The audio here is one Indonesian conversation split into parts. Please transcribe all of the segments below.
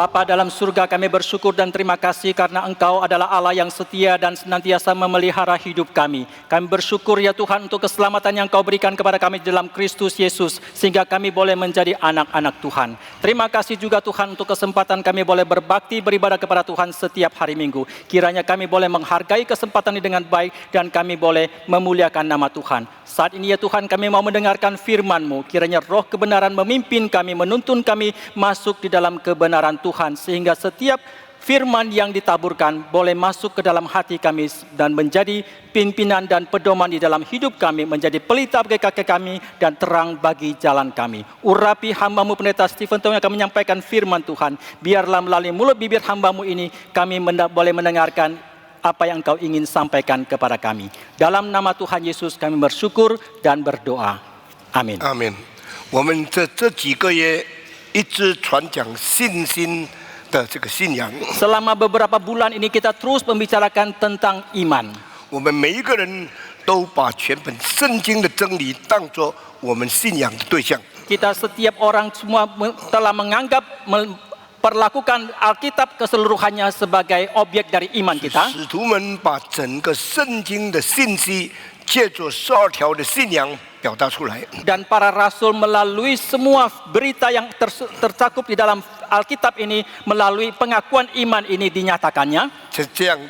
Bapa dalam surga, kami bersyukur dan terima kasih karena Engkau adalah Allah yang setia dan senantiasa memelihara hidup kami. Kami bersyukur ya Tuhan untuk keselamatan yang Kau berikan kepada kami dalam Kristus Yesus, sehingga kami boleh menjadi anak-anak Tuhan. Terima kasih juga Tuhan untuk kesempatan kami boleh berbakti beribadah kepada Tuhan setiap hari Minggu. Kiranya kami boleh menghargai kesempatan ini dengan baik dan kami boleh memuliakan nama Tuhan. Saat ini ya Tuhan, kami mau mendengarkan firman-Mu. Kiranya roh kebenaran memimpin kami, menuntun kami masuk di dalam kebenaran Tuhan, sehingga setiap firman yang ditaburkan boleh masuk ke dalam hati kami dan menjadi pimpinan dan pedoman di dalam hidup kami, menjadi pelita bagi kaki kami dan terang bagi jalan kami. Urapi hamba-Mu Pendeta Stephen yang akan menyampaikan firman Tuhan. Biarlah melalui mulut bibir hamba-Mu ini kami boleh mendengarkan apa yang Engkau ingin sampaikan kepada kami. Dalam nama Tuhan Yesus kami bersyukur dan berdoa. Amin. Amin. 我们这几个月一直传讲信心的这个信仰。 Selama beberapa bulan ini kita terus membicarakan tentang iman. 我们每一个人都把全本圣经的真理当作我们信仰的对象。 Kita setiap orang semua telah menganggap perlakukan Alkitab keseluruhannya sebagai objek dari iman kita. 使徒们把整个圣经的信息借着12条的信仰表达出来。 Dan para rasul melalui semua berita yang tercakup di dalam Alkitab ini, melalui pengakuan iman ini dinyatakannya. 这样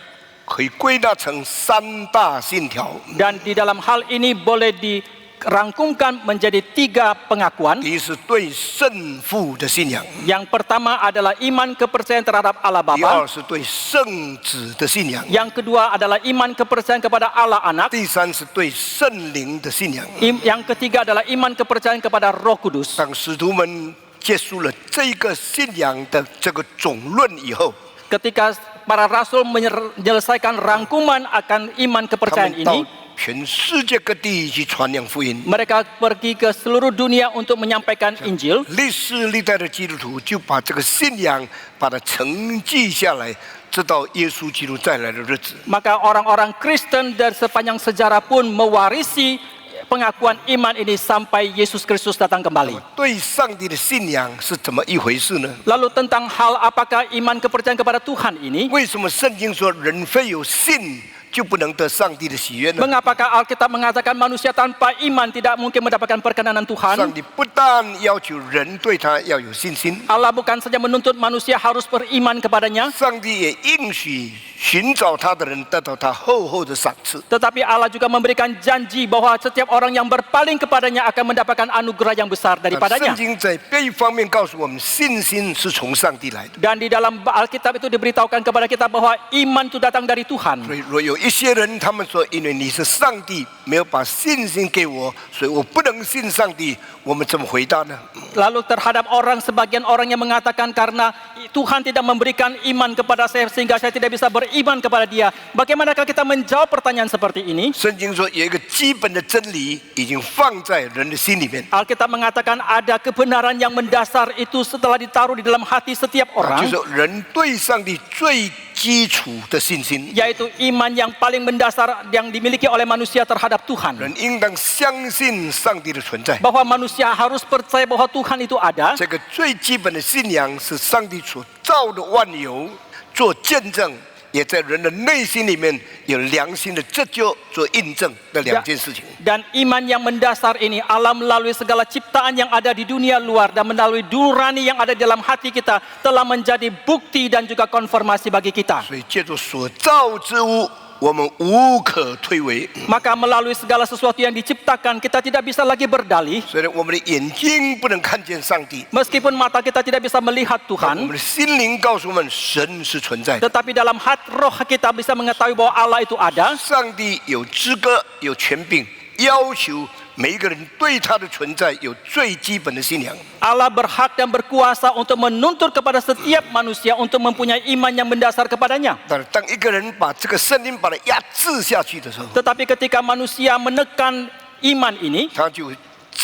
可以归纳成3大信条。 Dan di dalam hal ini boleh dirangkumkan menjadi 3 pengakuan. 第一是对圣父的信仰， Yang pertama adalah iman kepercayaan terhadap Allah 第二 Bapa. 是对圣子的信仰， Yang kedua adalah iman kepercayaan kepada Allah Anak. 第三是对圣灵的信仰。 Yang ketiga adalah iman kepercayaan kepada Roh Kudus. 当使徒们结束了这个信仰的这个总论以后， Ketika para rasul menyelesaikan rangkuman akan iman 他 kepercayaan 们到 ini, 全世界各地去传扬福音。 mereka pergi ke seluruh dunia untuk menyampaikan Injil. 历世历代的基督徒就把这个信仰把它承继下来，直到耶稣基督再来的日子。 Maka orang-orang Kristen dari sepanjang sejarah pun mewarisi pengakuan iman ini sampai Yesus Kristus datang kembali. 对上帝的信仰是怎么一回事呢？ Lalu tentang hal apakah iman kepercayaan kepada Tuhan ini? 为什么圣经说人非有信就不能得上帝的喜悦呢？ Mengapakah Alkitab mengatakan manusia tanpa iman tidak mungkin mendapatkan perkenanan 上 Tuhan? 帝不但要求人对他要有信心， Allah bukan saja menuntut manusia harus beriman kepadanya, 上帝也应许寻找他的人得到他厚厚的赏赐。 tetapi Allah juga memberikan janji bahwa setiap orang yang berpaling kepadanya akan mendapatkan anugerah yang besar 圣 daripadanya. 经在别一方面告诉我们，信心是从上帝来的。 Dan di dalam Alkitab itu diberitahukan kepada kita bahwa iman itu datang dari Tuhan. 所以，若有一些人他们说，因为你是上帝，没有把信心给我，所以我不能信上帝。我们怎么回答呢？ Lalu terhadap sebagian orang yang mengatakan karena Tuhan tidak memberikan iman kepada saya sehingga saya tidak bisa beriman kepada Dia. Bagaimanakah kita menjawab pertanyaan seperti ini? 圣经说有一个基本的真理已经放在人的心里面， Alkitab mengatakan ada kebenaran yang mendasar itu setelah ditaruh di dalam hati setiap 就 orang, 是人对上帝最基础的信心。 yaitu iman yang paling mendasar yang dimiliki oleh manusia terhadap Tuhan. 人应当相信上帝的存在。 Bahwa manusia harus percaya bahwa Tuhan itu ada. 这个最基本的信仰是上帝所造的万有做见证，也在人的内心里面有良心的这就做印证的两件事情。 Dan iman yang mendasar ini Allah melalui segala ciptaan yang ada di dunia luar dan melalui nurani yang ada di dalam hati kita telah menjadi bukti dan juga konfirmasi bagi kita. 所以借着所造之物，我们无可推诿。 Maka melalui segala sesuatu yang diciptakan kita tidak bisa lagi berdalih. 虽然我们的眼睛不能看见上帝， Meskipun mata kita tidak bisa melihat 我 Tuhan, 们的心灵告诉我们神是存在的。 tetapi dalam hati roh kita bisa mengetahui bahwa Allah itu ada. 上帝有资格、有权柄，要求每一个人对他的存在有最基本的信仰。 Allah berhak dan berkuasa untuk menuntut kepada setiap manusia untuk mempunyai iman yang mendasar kepadanya. 但是当一个人把这个圣灵把它压制下去的时候， Tetapi ketika manusia menekan iman ini, 他就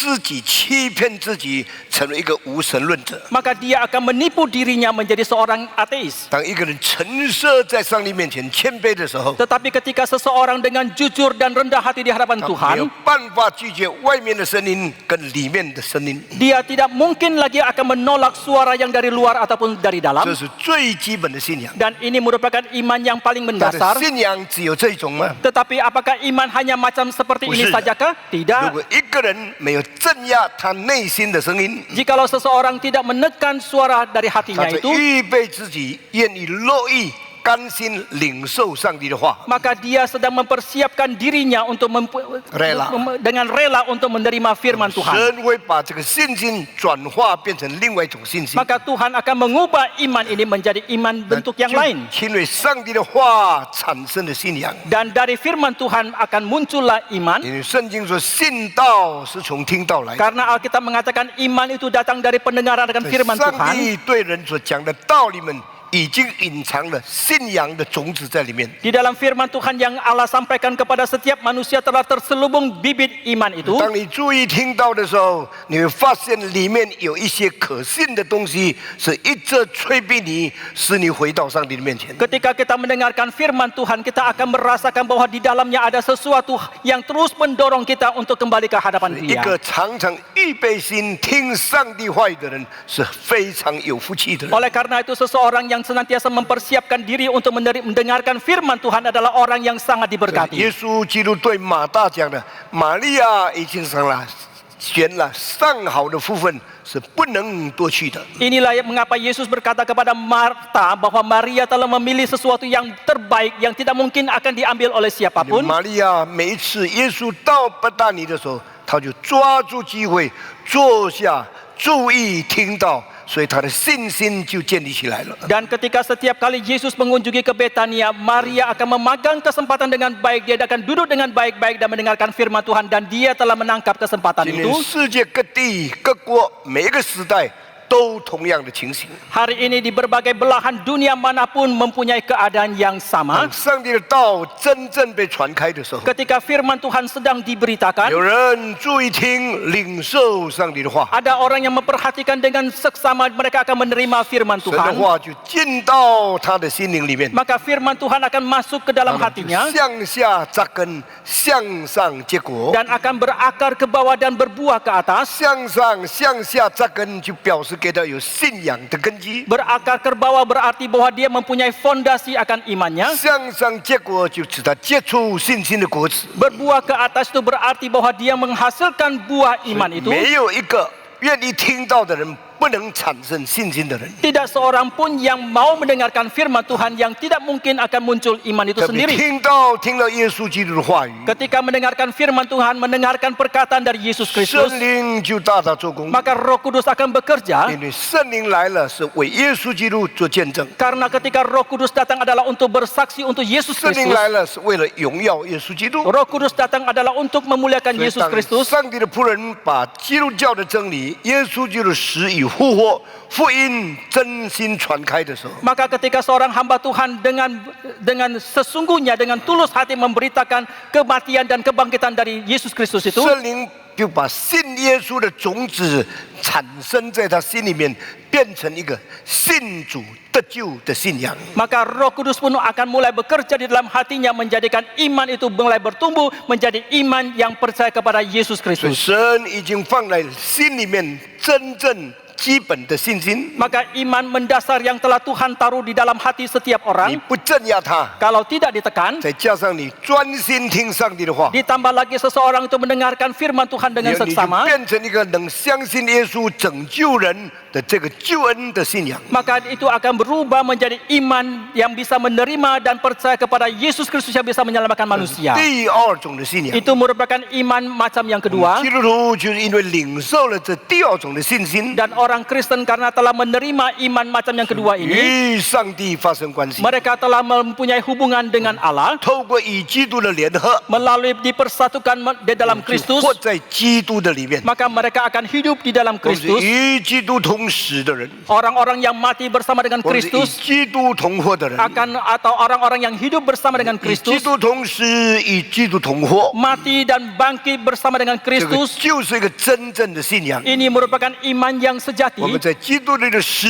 自己欺骗自己，成为一个无神论者。 maka dia akan menipu dirinya menjadi seorang ateis. 当一个人陈设在上帝面前谦卑的时候， Tetapi ketika seseorang dengan jujur dan rendah hati di hadapan 他没有 Tuhan, 办法拒绝外面的声音跟里面的声音， dia tidak mungkin lagi akan menolak suara yang dari luar ataupun dari dalam. 这是最基本的信仰。 Dan ini merupakan iman yang paling 他的 mendasar. 信仰只有这一种吗？ Tetapi apakah iman hanya macam seperti ini Bukan. sajakah? 如 Tidak. 果一个人没有镇压他内心的声音， Jikalau seseorang tidak menekan suara dari 他 hatinya 就 itu, 预备自己愿意乐意甘心领受上帝的话。 maka dia sedang mempersiapkan dirinya untuk Rela. dengan rela untuk menerima firman Tuhan. 神会把这个信心转化变成另外一种信心。 Maka Tuhan akan mengubah iman ini menjadi iman bentuk yang lain. 因为上帝的话产生的信仰。 Dan dari firman Tuhan akan muncullah iman. 因为圣经说，信道是从听道来的。 Karena Alkitab mengatakan iman itu datang dari pendengaran akan firman 上 Tuhan. 帝对人所讲的道理们，已经隐藏了信仰的种子在里面。 Di dalam firman Tuhan yang Allah sampaikan kepada setiap manusia telah terselubung bibit iman itu. 当你注意听到的时候，你会发现里面有一些可信的东西，是一直催逼你，使你回到上帝的面前。 Ketika kita mendengarkan firman Tuhan, kita akan merasakan bahwa di dalamnya ada sesuatu yang terus mendorong kita untuk kembali ke hadapan 一 Dia. 个常常预备心听上帝话语的人，是非常有福气的人。 Oleh karena itu seseorang yang senantiasa mempersiapkan diri untuk mendengarkan firman Tuhan adalah orang yang sangat 耶 diberkati. 稣基督对马大讲的：“玛利亚已经选了上好的福分，是不能夺去的。” Inilah mengapa Yesus berkata kepada Marta bahwa Maria telah memilih sesuatu yang terbaik yang tidak mungkin akan diambil oleh siapapun. 玛利亚每一次耶稣到伯大尼的时候，他就抓住机会坐下，注意听到，所以他的信心就建立起来了。 Dan ketika setiap kali Yesus mengunjungi ke Betania, Maria akan memegang kesempatan dengan baik. Dia akan duduk dengan baik-baik dan mendengarkan firman Tuhan. Dan dia telah menangkap kesempatan 今天 itu. 世界各地各国每一个时代都同样的情形。 Hari ini di berbagai belahan dunia manapun mempunyai keadaan yang 当 sama. 上帝的道真正被传开的时候， Ketika firman Tuhan sedang diberitakan, 有人注意听、领受上帝的话， ada orang yang memperhatikan dengan seksama mereka akan menerima firman 神的 Tuhan. 话就进到他的心灵里面， Maka firman Tuhan akan masuk ke dalam hatinya 向下扎根，向上结果。 dan akan berakar ke bawah dan berbuah ke atas. 向上、向下扎根，就表示给他有信仰的根基； Berakar ke bawah berarti bahwa dia mempunyai fondasi akan imannya. 向上结果，就使他结出信心的果子。 Berbuah ke atas itu berarti bahwa dia menghasilkan buah iman itu. 没有一个愿意听到的人，不能产生信心的人。 Tidak seorang pun yang mau mendengarkan firman Tuhan yang tidak mungkin akan muncul iman itu 特别 sendiri. 听了耶稣基督的话语， Ketika mendengarkan firman Tuhan, mendengarkan perkataan dari Yesus Kristus, 圣灵就大大做工。 maka Roh Kudus akan bekerja. 因为圣灵来了，是为耶稣基督做见证； Karena ketika Roh Kudus datang adalah untuk bersaksi untuk Yesus 圣灵 Kristus. 来了，是为了荣耀耶稣基督。 Roh Kudus datang adalah untuk memuliakan 所以 Yesus 当 Kristus. 上帝的仆人把基督教的真理、耶稣基督的死与复活、福音真心传开的时候， Maka ketika seorang hamba Tuhan dengan sesungguhnya dengan tulus hati memberitakan kematian dan kebangkitan dari Yesus Kristus itu, 圣灵就把信耶稣的种子产生在他心里面，变成一个信主得救的信仰。 maka Roh Kudus pun akan mulai bekerja di dalam hatinya menjadikan iman itu mulai bertumbuh menjadi iman yang percaya kepada Yesus 所以 Kristus. 神已经放在心里面真正基本的信心， Maka iman mendasar yang telah Tuhan taruh di dalam hati setiap 你 orang, 不镇压他， kalau tidak ditekan, 再加上你专心听上帝的话， ditambah lagi seseorang itu mendengarkan firman Tuhan 你 dengan 就 seksama, 变成一个能相信耶稣拯救人的这个救恩的信仰。 maka itu akan berubah menjadi iman yang bisa menerima dan percaya kepada Yesus Kristus yang bisa menyelamatkan manusia. 第二种的信仰， Itu merupakan iman macam yang kedua. 基督徒就是因为领受了这第二种的信心， Dan orang Kristen karena telah menerima iman macam yang kedua ini, 与上帝发生关系， mereka telah mempunyai hubungan dengan Allah 透过与基督的联合， melalui dipersatukan di dalam 就 Kristus, 活在基督的里面。 maka mereka akan hidup di dalam 我们是 Kristus. 与基督同同死的人， orang-orang yang mati bersama dengan 我们是与 Kristus 基督同活的人， atau orang-orang yang hidup bersama dengan 与基 Kristus, 督同死，与基督同活。 mati dan bangkit bersama dengan 这个 Kristus. 就是一个真正的信仰。 Ini merupakan iman yang 我们 sejati. 在基督里的死，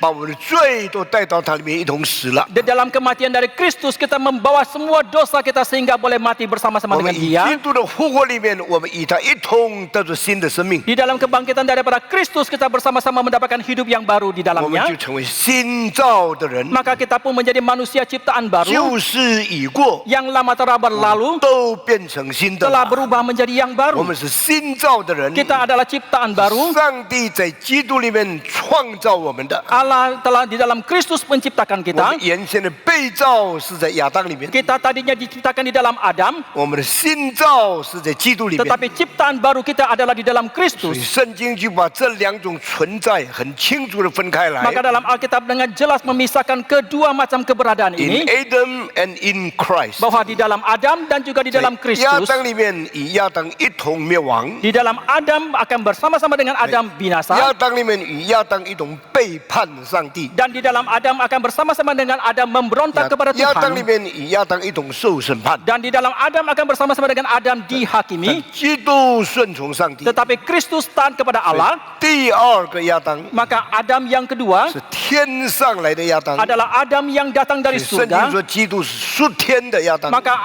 把我们的罪都带到他里面一同死了。 Di dalam kematian dari Kristus kita membawa semua dosa kita sehingga boleh mati bersama-sama 我们 dengan 以 Dia. 基督的复活里面，我们与他一同得着新的生命， Di dalam kebangkitan daripada Kristus kita bersama-sama mendapatkan hidup yang baru di 我们 dalamnya. 就成为新造的人。 Maka kita pun menjadi manusia ciptaan baru. 旧事已过， Yang lama telah berlalu 都变成新的 telah 了。 berubah menjadi yang 我 baru. 们是新造的人。 Kita adalah ciptaan baru. 上帝在基督里面创造我们的。 Allah telah di dalam Kristus menciptakan 我 kita. 们原先的被造是在亚当里面， Kita tadinya diciptakan di dalam Adam, 我们的新造是在基督里面。 tetapi ciptaan baru kita adalah di dalam 所以 Kristus. 圣经就把这两种存在很清楚的分开来。 Maka dalam Alkitab dengan jelas memisahkan kedua macam keberadaan In ini, Adam and in Christ， bahwa di dalam Adam dan juga di dalam 亚 Kristus. 当里面与亚当一同灭亡， Di dalam Adam akan bersama-sama dengan Adam 亚 binasa, 当里面与亚当一同背叛上帝， dan di dalam Adam akan bersama-sama dengan Adam memberontak kepada 亚当里 Tuhan, 面与亚当一同受审判。 dan di dalam Adam akan bersama-sama dengan Adam dihakimi. 基督顺从上帝， Tetapi Kristus taat kepada Allah, 第二个亚当 maka Adam yang kedua 是天上来的亚当。 adalah Adam yang datang dari 圣经 surga. 说基督是属天的亚当， Maka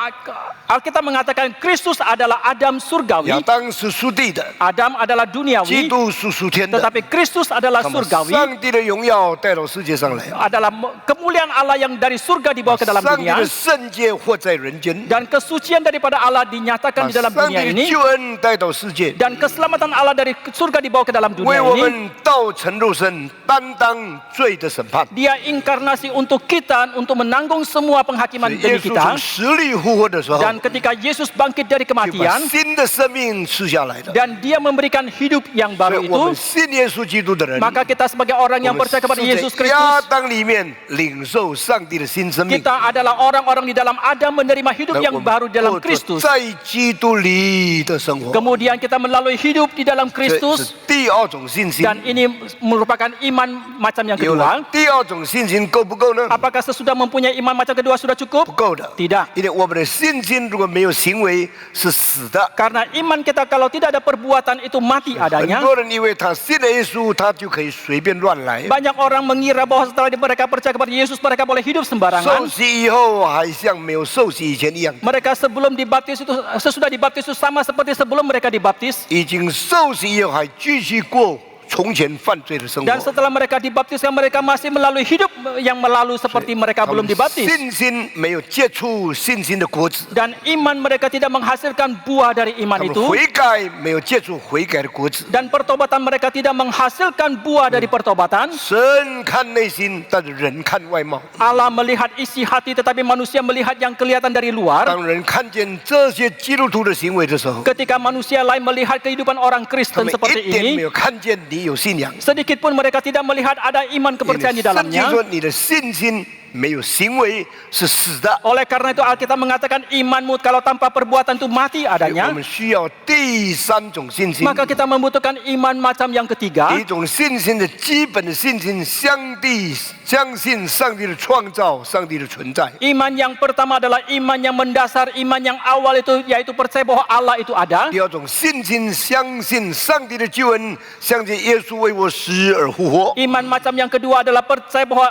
Alkitab mengatakan Kristus adalah Adam 亚 surgawi, 当是属地的， Adam adalah 基 duniawi, 督是属天的。 tetapi Kristus adalah 那么 surgawi, 上帝的荣耀带到世界上来， adalah kemuliaan Allah yang dari surga dibawa ke dalam 上帝 dunia, 的圣洁活在人间， dan kesucian daripada Allah 把 dinyatakan di dalam 上 dunia 帝的 ini, 救恩带到世界， dan keselamatan Allah dari surga dibawa ke dalam 为 dunia 我 ini. 们道成肉身，担当罪的审判。 Dia inkarnasi untuk kita untuk menanggung semua penghakiman 耶 demi 稣 kita. 从死里复活的时候， Dan ketika Yesus bangkit dari 就把 kematian 新的生命赐下来的。 dan dia memberikan hidup yang 所 baru 以我们 itu, 信耶稣基督的人， maka kita sebagai orang 我 yang 们 percaya kepada 是 Yesus 在亚 Kristus, 当里面领受上帝的新生命。 kita adalah orang-orang di dalam Adam menerima hidup 那 yang 我们 baru di dalam 过着 Kristus. 在基督里的生活， Kemudian kita melalui hidup di dalam 这是 Kristus, 第二种信心。 dan ini merupakan iman macam yang 有 kedua. 了第二种信心够不够呢？ Apakah sesudah mempunyai iman macam kedua sudah 不 cukup? 够的， Tidak. 因为我们的信心如果没有行为是死的。 Karena iman kita kalau tidak ada perbuatan itu mati 很 adanya. 多人以为他信了耶稣，他就可以随便乱来。 Banyak orang mengira bahwa setelah mereka percaya kepada Yesus, mereka boleh hidup 受 sembarangan. 洗以后还像没有受洗以前一样， Mereka sebelum dibaptis itu, sesudah dibaptis itu sama seperti sebelum mereka dibaptis. 已经受洗以后还继续过从前犯罪的生 Dan 活。 setelah mereka dibaptiskan, mereka masih melalui hidup yang melalu seperti mereka 他 belum 们 dibaptis. 信心没有结出信心的果子， Dan iman mereka tidak menghasilkan buah dari 他 iman 们 itu. 悔改没有结出悔改的果子。 Dan pertobatan mereka tidak menghasilkan buah dari pertobatan. 神看内心，但是人看外貌。 Allah melihat isi hati, tetapi manusia melihat yang kelihatan dari luar. 当人看见这些基督徒的行为的时候， Ketika manusia lain melihat kehidupan orang 他 Kristen 们 seperti 一点没 ini, 有看见你有信仰。 sedikit pun mereka tidak melihat ada iman 因 kepercayaan 为 di 圣经 dalamnya. 说你的信心没有行为是死的。 Oleh karena itu Alkitab mengatakan imanmu kalau tanpa perbuatan itu mati 我 adanya. 们需要第三种信心， Maka kita membutuhkan iman macam yang ketiga. 一种信心的基本的信心，相信上帝的创造，上帝的存在。 Iman yang pertama adalah iman yang mendasar, iman yang awal itu yaitu percaya bahwa Allah itu ada. 第二种信心，相信上帝的救恩，相信耶稣为我死而复活。 Iman macam yang kedua adalah percaya bahwa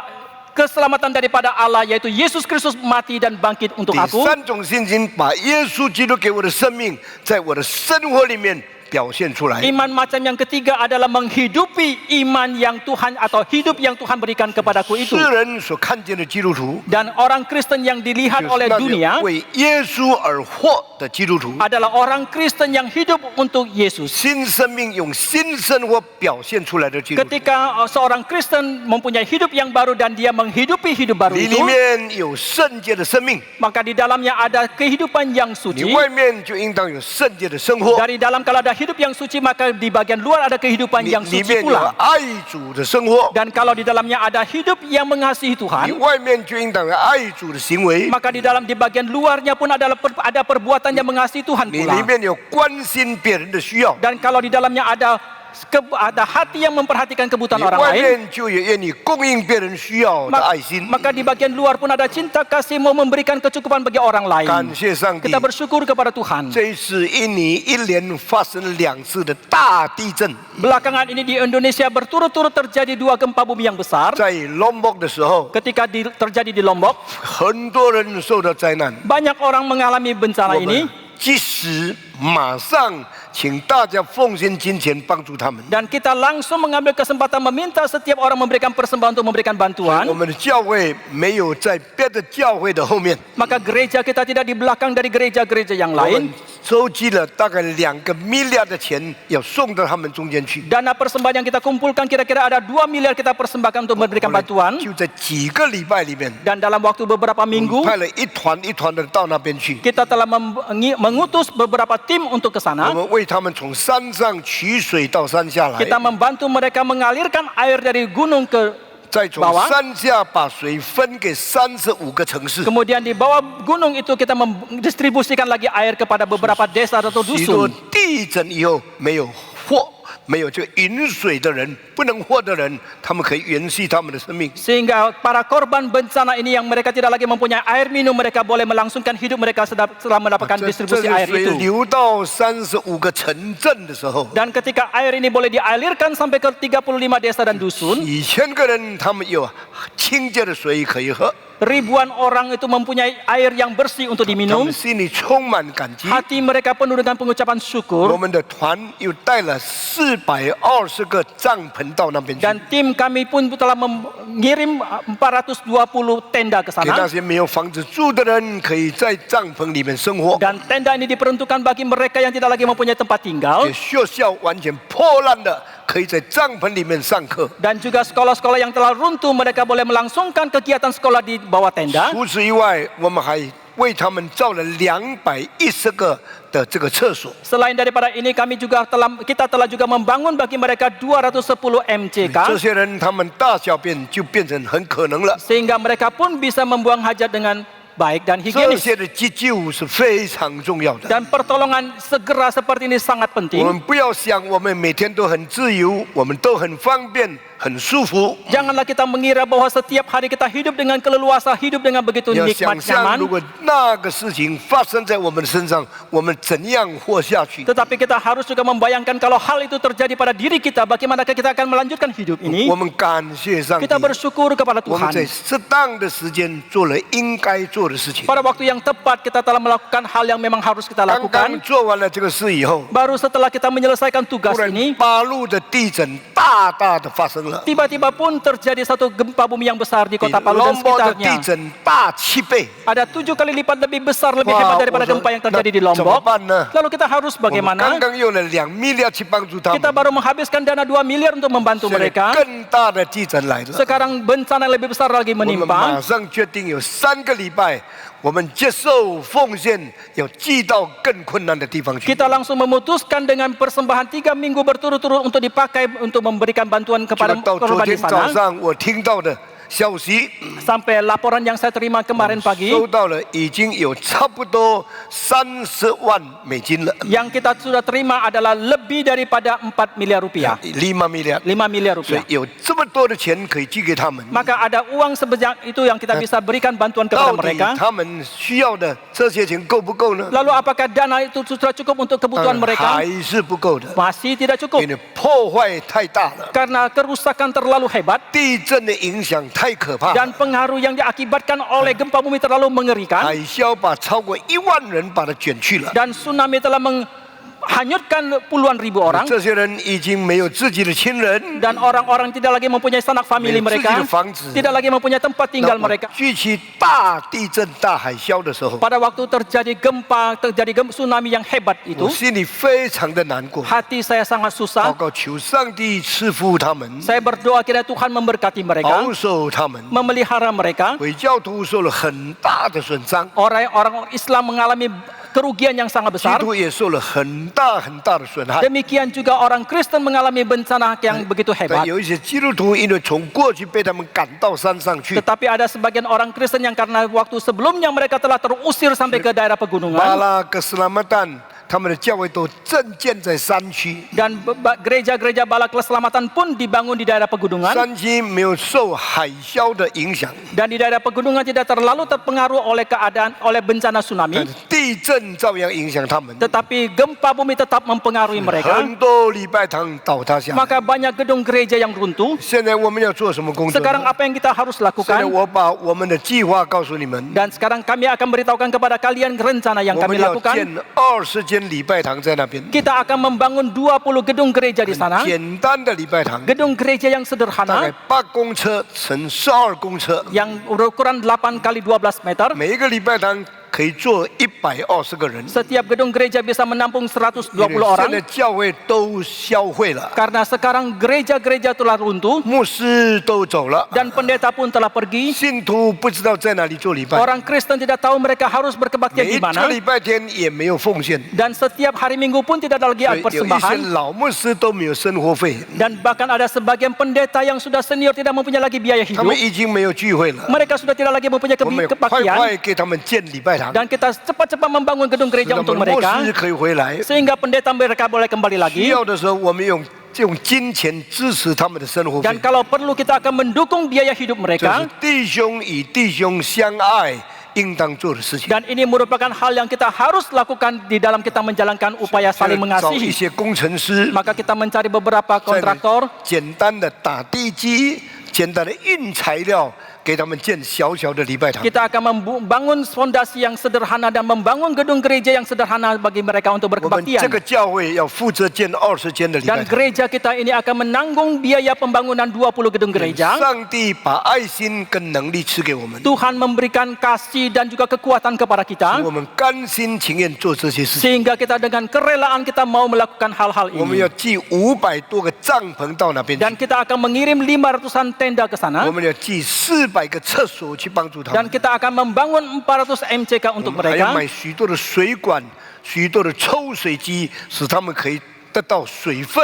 keselamatan daripada Allah yaitu Yesus Kristus mati dan bangkit untuk 第 aku. 三种信心，把耶稣基督给我的生命，在我的生活里面表现出来。 Iman macam yang ketiga adalah menghidupi iman yang Tuhan atau hidup yang Tuhan berikan kepadaku itu. 世人所看见的基督徒， Dan orang Kristen yang 就 dilihat 是 oleh 那 dunia 些为耶稣而活的基督徒。 adalah orang Kristen yang hidup untuk Yesus. 新生命用新生活表现出来的基督徒， Ketika seorang Kristen mempunyai hidup yang baru dan dia menghidupi hidup baru 你 itu, 里面有圣洁的生命， maka di dalamnya ada kehidupan yang 你 suci. 外面就应当有圣洁的生活。 Dari dalam kalau ada hidup yang suci, maka di bagian luar ada kehidupan 你 yang 里 suci 面有 pula. 爱主的生活， Dan kalau di dalamnya ada hidup yang mengasihi 你 Tuhan, 外面就应当有爱主的行为。 maka di bagian luarnya pun ada perbuatan yang mengasihi Tuhan 你里 pula. 面有关心别人的需要， Dan kalau di dalamnya ada ada hati yang memperhatikan kebutuhan 你 orang 外 lain, 面就也愿意供应别人需要的爱心。 maka di bagian luar pun ada cinta kasih mau memberikan kecukupan bagi orang 感 lain. 谢上帝 Kita，bersyukur kepada Tuhan. 这一次印尼一连发生2次的大地震， Belakangan ini di Indonesia berturut-turut terjadi 2 gempa bumi yang besar. 在 Lombok 的时候， Ketika terjadi di Lombok, 很多人受到灾难。 banyak orang mengalami bencana 我 ini. 们及时马上请大家奉献金钱帮助他们。 Dan kita langsung mengambil kesempatan meminta setiap orang memberikan persembahan untuk memberikan 我 bantuan. 们的教会没有在别的教会的后面， Maka gereja kita tidak di belakang dari gereja-gereja yang 我 lain. 们收集了大概2个 miliar 的钱，要送到他们中间去。 Dana persembahan yang kita kumpulkan kira-kira ada 2 miliar kita persembahkan untuk memberikan 后来 bantuan. 就在几个礼拜里面， Dan dalam waktu beberapa minggu, 派了一团一团的到那边去。 kita telah mengutus beberapa tim untuk ke 我 sana. 们为他们从山上取水到山下来， Kita membantu mereka mengalirkan air dari gunung ke 再从 bawah. 山下把水分给35个城市。 Kemudian di bawah gunung itu kita mendistribusikan lagi air kepada beberapa desa atau 许多 dusun. 地震以后没有祸，没有这个饮水的人，不能活的人，他们可以延续他们的生命。 Sehingga para korban bencana ini yang mereka tidak lagi mempunyai air minum, mereka boleh melangsungkan hidup mereka setelah mendapatkan 这 distribusi 个 air 水 itu. 流到35个城镇的时候， Dan ketika air ini boleh dialirkan sampai ke 35 desa dan dusun, 几千个人他们有清洁的水可以喝， ribuan orang itu mempunyai air yang bersih untuk 他 diminum. 们心里充满感激。 Hati mereka penuh dengan pengucapan 我 syukur. 们的团又带了420个帐篷到那边去， Dan tim kami pun telah mengirim 420 tenda ke 给那 sana. 些没有房子住的人，可以在帐篷里面生活。 Dan tenda ini diperuntukkan bagi mereka yang tidak lagi mempunyai tempat tinggal. 给学校完全破烂的，可以在帐篷里面上课。 Dan juga sekolah-sekolah yang telah runtuh, mereka boleh melangsungkan kegiatan sekolah di bawah tenda. 除此以外，我们还为他们造了210个的这个厕所。 Selain daripada ini, kita telah juga membangun bagi mereka 210 MCK. 这些人他们大小便就变成很可能了。 Sehingga mereka pun bisa membuang hajat dengan baik dan 这 higienis. 些的急救是非常重要的。 Dan pertolongan segera seperti ini sangat 我 penting. 们不要想我们每天都很自由，我们都很方便、很舒服。 Janganlah kita mengira bahwa setiap hari kita hidup dengan keleluasa, hidup dengan begitu 你要 nikmat 想象，如 nyaman. 果那个事情发生在我们身上，我们怎样活下去？ Tetapi kita harus juga membayangkan kalau hal itu terjadi pada diri kita, bagaimanakah kita akan melanjutkan hidup ini. 我们感谢上帝 Kita，bersyukur kepada 我们在 Tuhan. 适当的时间做了应该做的事情。 Pada waktu yang tepat kita telah melakukan hal yang memang harus kita 刚刚 lakukan. 做完了这个事以后， Baru setelah kita menyelesaikan 突 tugas 然 ini, 八路的地震大大的发生了， tiba-tiba pun terjadi satu gempa bumi yang besar di 比 kota Palu dan Lombok 的 sekitarnya. 地震大7倍。 Ada 7 kali lipat lebih besar, lebih Wah, hebat daripada我说， gempa yang terjadi di 那怎么 Lombok. 办呢？ Lalu kita harus 我们刚 bagaimana? 刚用了2 miliar 去帮助他 Kita 们， baru menghabiskan dana 2 miliar untuk membantu 现在 mereka. 更大的地震来了。 Sekarang bencana yang lebih besar lagi 我们马 menimpa. 上决定有3个礼拜，我们接受奉献，要寄到更困难的地方去。 Kita langsung memutuskan dengan persembahan 3 minggu berturut-turut untuk dipakai untuk memberikan bantuan 就 kepada 到昨 korban di 天早 sana. 上我听到的消息， Sampai laporan yang saya terima kemarin pagi, 收到了已经有差不多30万美金了， yang kita sudah terima adalah lebih daripada 4 miliar rupiah. 5 miliar， 5 miliar 所以 rupiah. 有这么多的钱可以寄给他们。 Maka ada uang sebanyak itu yang kita bisa berikan bantuan 到 kepada 底 mereka. 他们需要的这些钱够不够呢？ Lalu apakah dana itu sudah cukup untuk 当 kebutuhan 然 mereka? 还是不够的， Masih tidak cukup. 因为破坏太大了， Karena kerusakan terlalu hebat 地震的影响太可怕。 dan pengaruh yang diakibatkan oleh gempa bumi terlalu mengerikan. 海啸把超过1万人把它卷去了。 Dan tsunami telah menghanyutkan puluhan ribu orang. 这些人已经没有自己的亲人， Dan orang-orang tidak lagi mempunyai sanak famili mereka. Tidak lagi mempunyai tempat tinggal 那 mereka. 聚起大地震、大海啸的时候， Pada waktu terjadi tsunami yang hebat 我 itu, 心里非常的难过。 hati saya sangat 祷 susah. 告求上帝赐福他们， Saya berdoa kiranya Tuhan memberkati mereka, 保守他们。 memelihara mereka. 回教徒受了很大的损伤， Orang Islam mengalami kerugian yang sangat 基 besar. 督也受了很大的损害。 Demikian juga orang Kristen mengalami bencana yang begitu 但 hebat. 有一些基督徒因为从过去被他们赶到山上去， Tetapi ada sebagian orang Kristen yang karena waktu sebelumnya mereka telah terusir sampai ke daerah 巴 pegunungan. 拉格斯拉马丹，他们的教会都正建在山区， Dan gereja-gereja bala keselamatan pun dibangun di daerah pegunungan. 山区没有受海啸的影响， Dan di daerah pegunungan tidak terlalu terpengaruh oleh bencana 但 tsunami. 是地震照样影响他们。 Tetapi gempa bumi tetap mempengaruhi mereka. 很多礼拜堂倒塌下来。 Maka banyak gedung gereja yang runtuh. 现在我们要做什么工作呢？ Sekarang apa yang kita harus 现在 lakukan? 我把我们的计划告诉你们。 Dan sekarang kami akan beritahukan kepada kalian rencana yang 我 kami 们要 lakukan. 建20间礼拜堂在那边， Kita akan membangun 20 gedung gereja di sana. 简单的礼拜堂， Gedung gereja yang 大概 sederhana 8公车乘12公车， yang berukuran 8 kali 12 meter. 每一个礼拜堂可以坐120个人。 Setiap gedung gereja bisa menampung 120 现在 orang. 教会都销毁了， Karena sekarang gereja-gereja telah runtuh 牧师都走了， dan pendeta pun telah pergi. 信徒不知道在哪里做礼拜， Orang Kristen tidak tahu mereka harus berkebaktian 每一 di 个 mana. 礼拜天也没有奉献， Dan setiap hari Minggu pun tidak ada lagi 所以有一些 persembahan. 老牧师都没有生活费， Dan bahkan ada sebagian pendeta yang sudah senior tidak mempunyai lagi biaya 他 hidup. 们已经没有聚会了。 Mereka sudah tidak lagi mempunyai 我们快 kebaktian. 快给他们建礼拜堂， Dan kita cepat-cepat membangun gedung 使 gereja 他 untuk 们的牧 mereka. 师可以回来。 Sehingga pendeta mereka boleh kembali 需 lagi. 要的时候，我们用金钱支持他们的生活费 Dan，kalau perlu kita akan mendukung biaya hidup 这是 mereka. 弟兄与弟兄相爱应当做的事情。 Dan ini merupakan hal yang kita harus lakukan di dalam kita menjalankan upaya saling 找一 mengasihi. 些工程师， Maka kita mencari beberapa 在 kontraktor 简单的打地基、简单的运材料，给他们建小小的礼拜堂。 kita akan membangun fondasi yang sederhana dan membangun gedung gereja yang sederhana bagi mereka untuk 我们这 berkebaktian. 个教会要负责建20间的礼拜 Dan 堂。 gereja kita ini akan menanggung biaya pembangunan 20 gedung gereja. 上帝把爱心跟能力赐给我们， Tuhan memberikan kasih dan juga kekuatan kepada 使 kita. 我们甘心情愿做这些事情。 Sehingga kita dengan kerelaan kita mau melakukan hal-hal 我们 ini. 要寄500多个帐篷到那边去， Dan kita akan mengirim 500-an tenda ke 我 sana. 们要寄400个厕所去帮助他 Dan 们， kita akan membangun 400 MCK 我 untuk 们还要 mereka. 买许多的水管、许多的抽水机，使他们可以得到水分，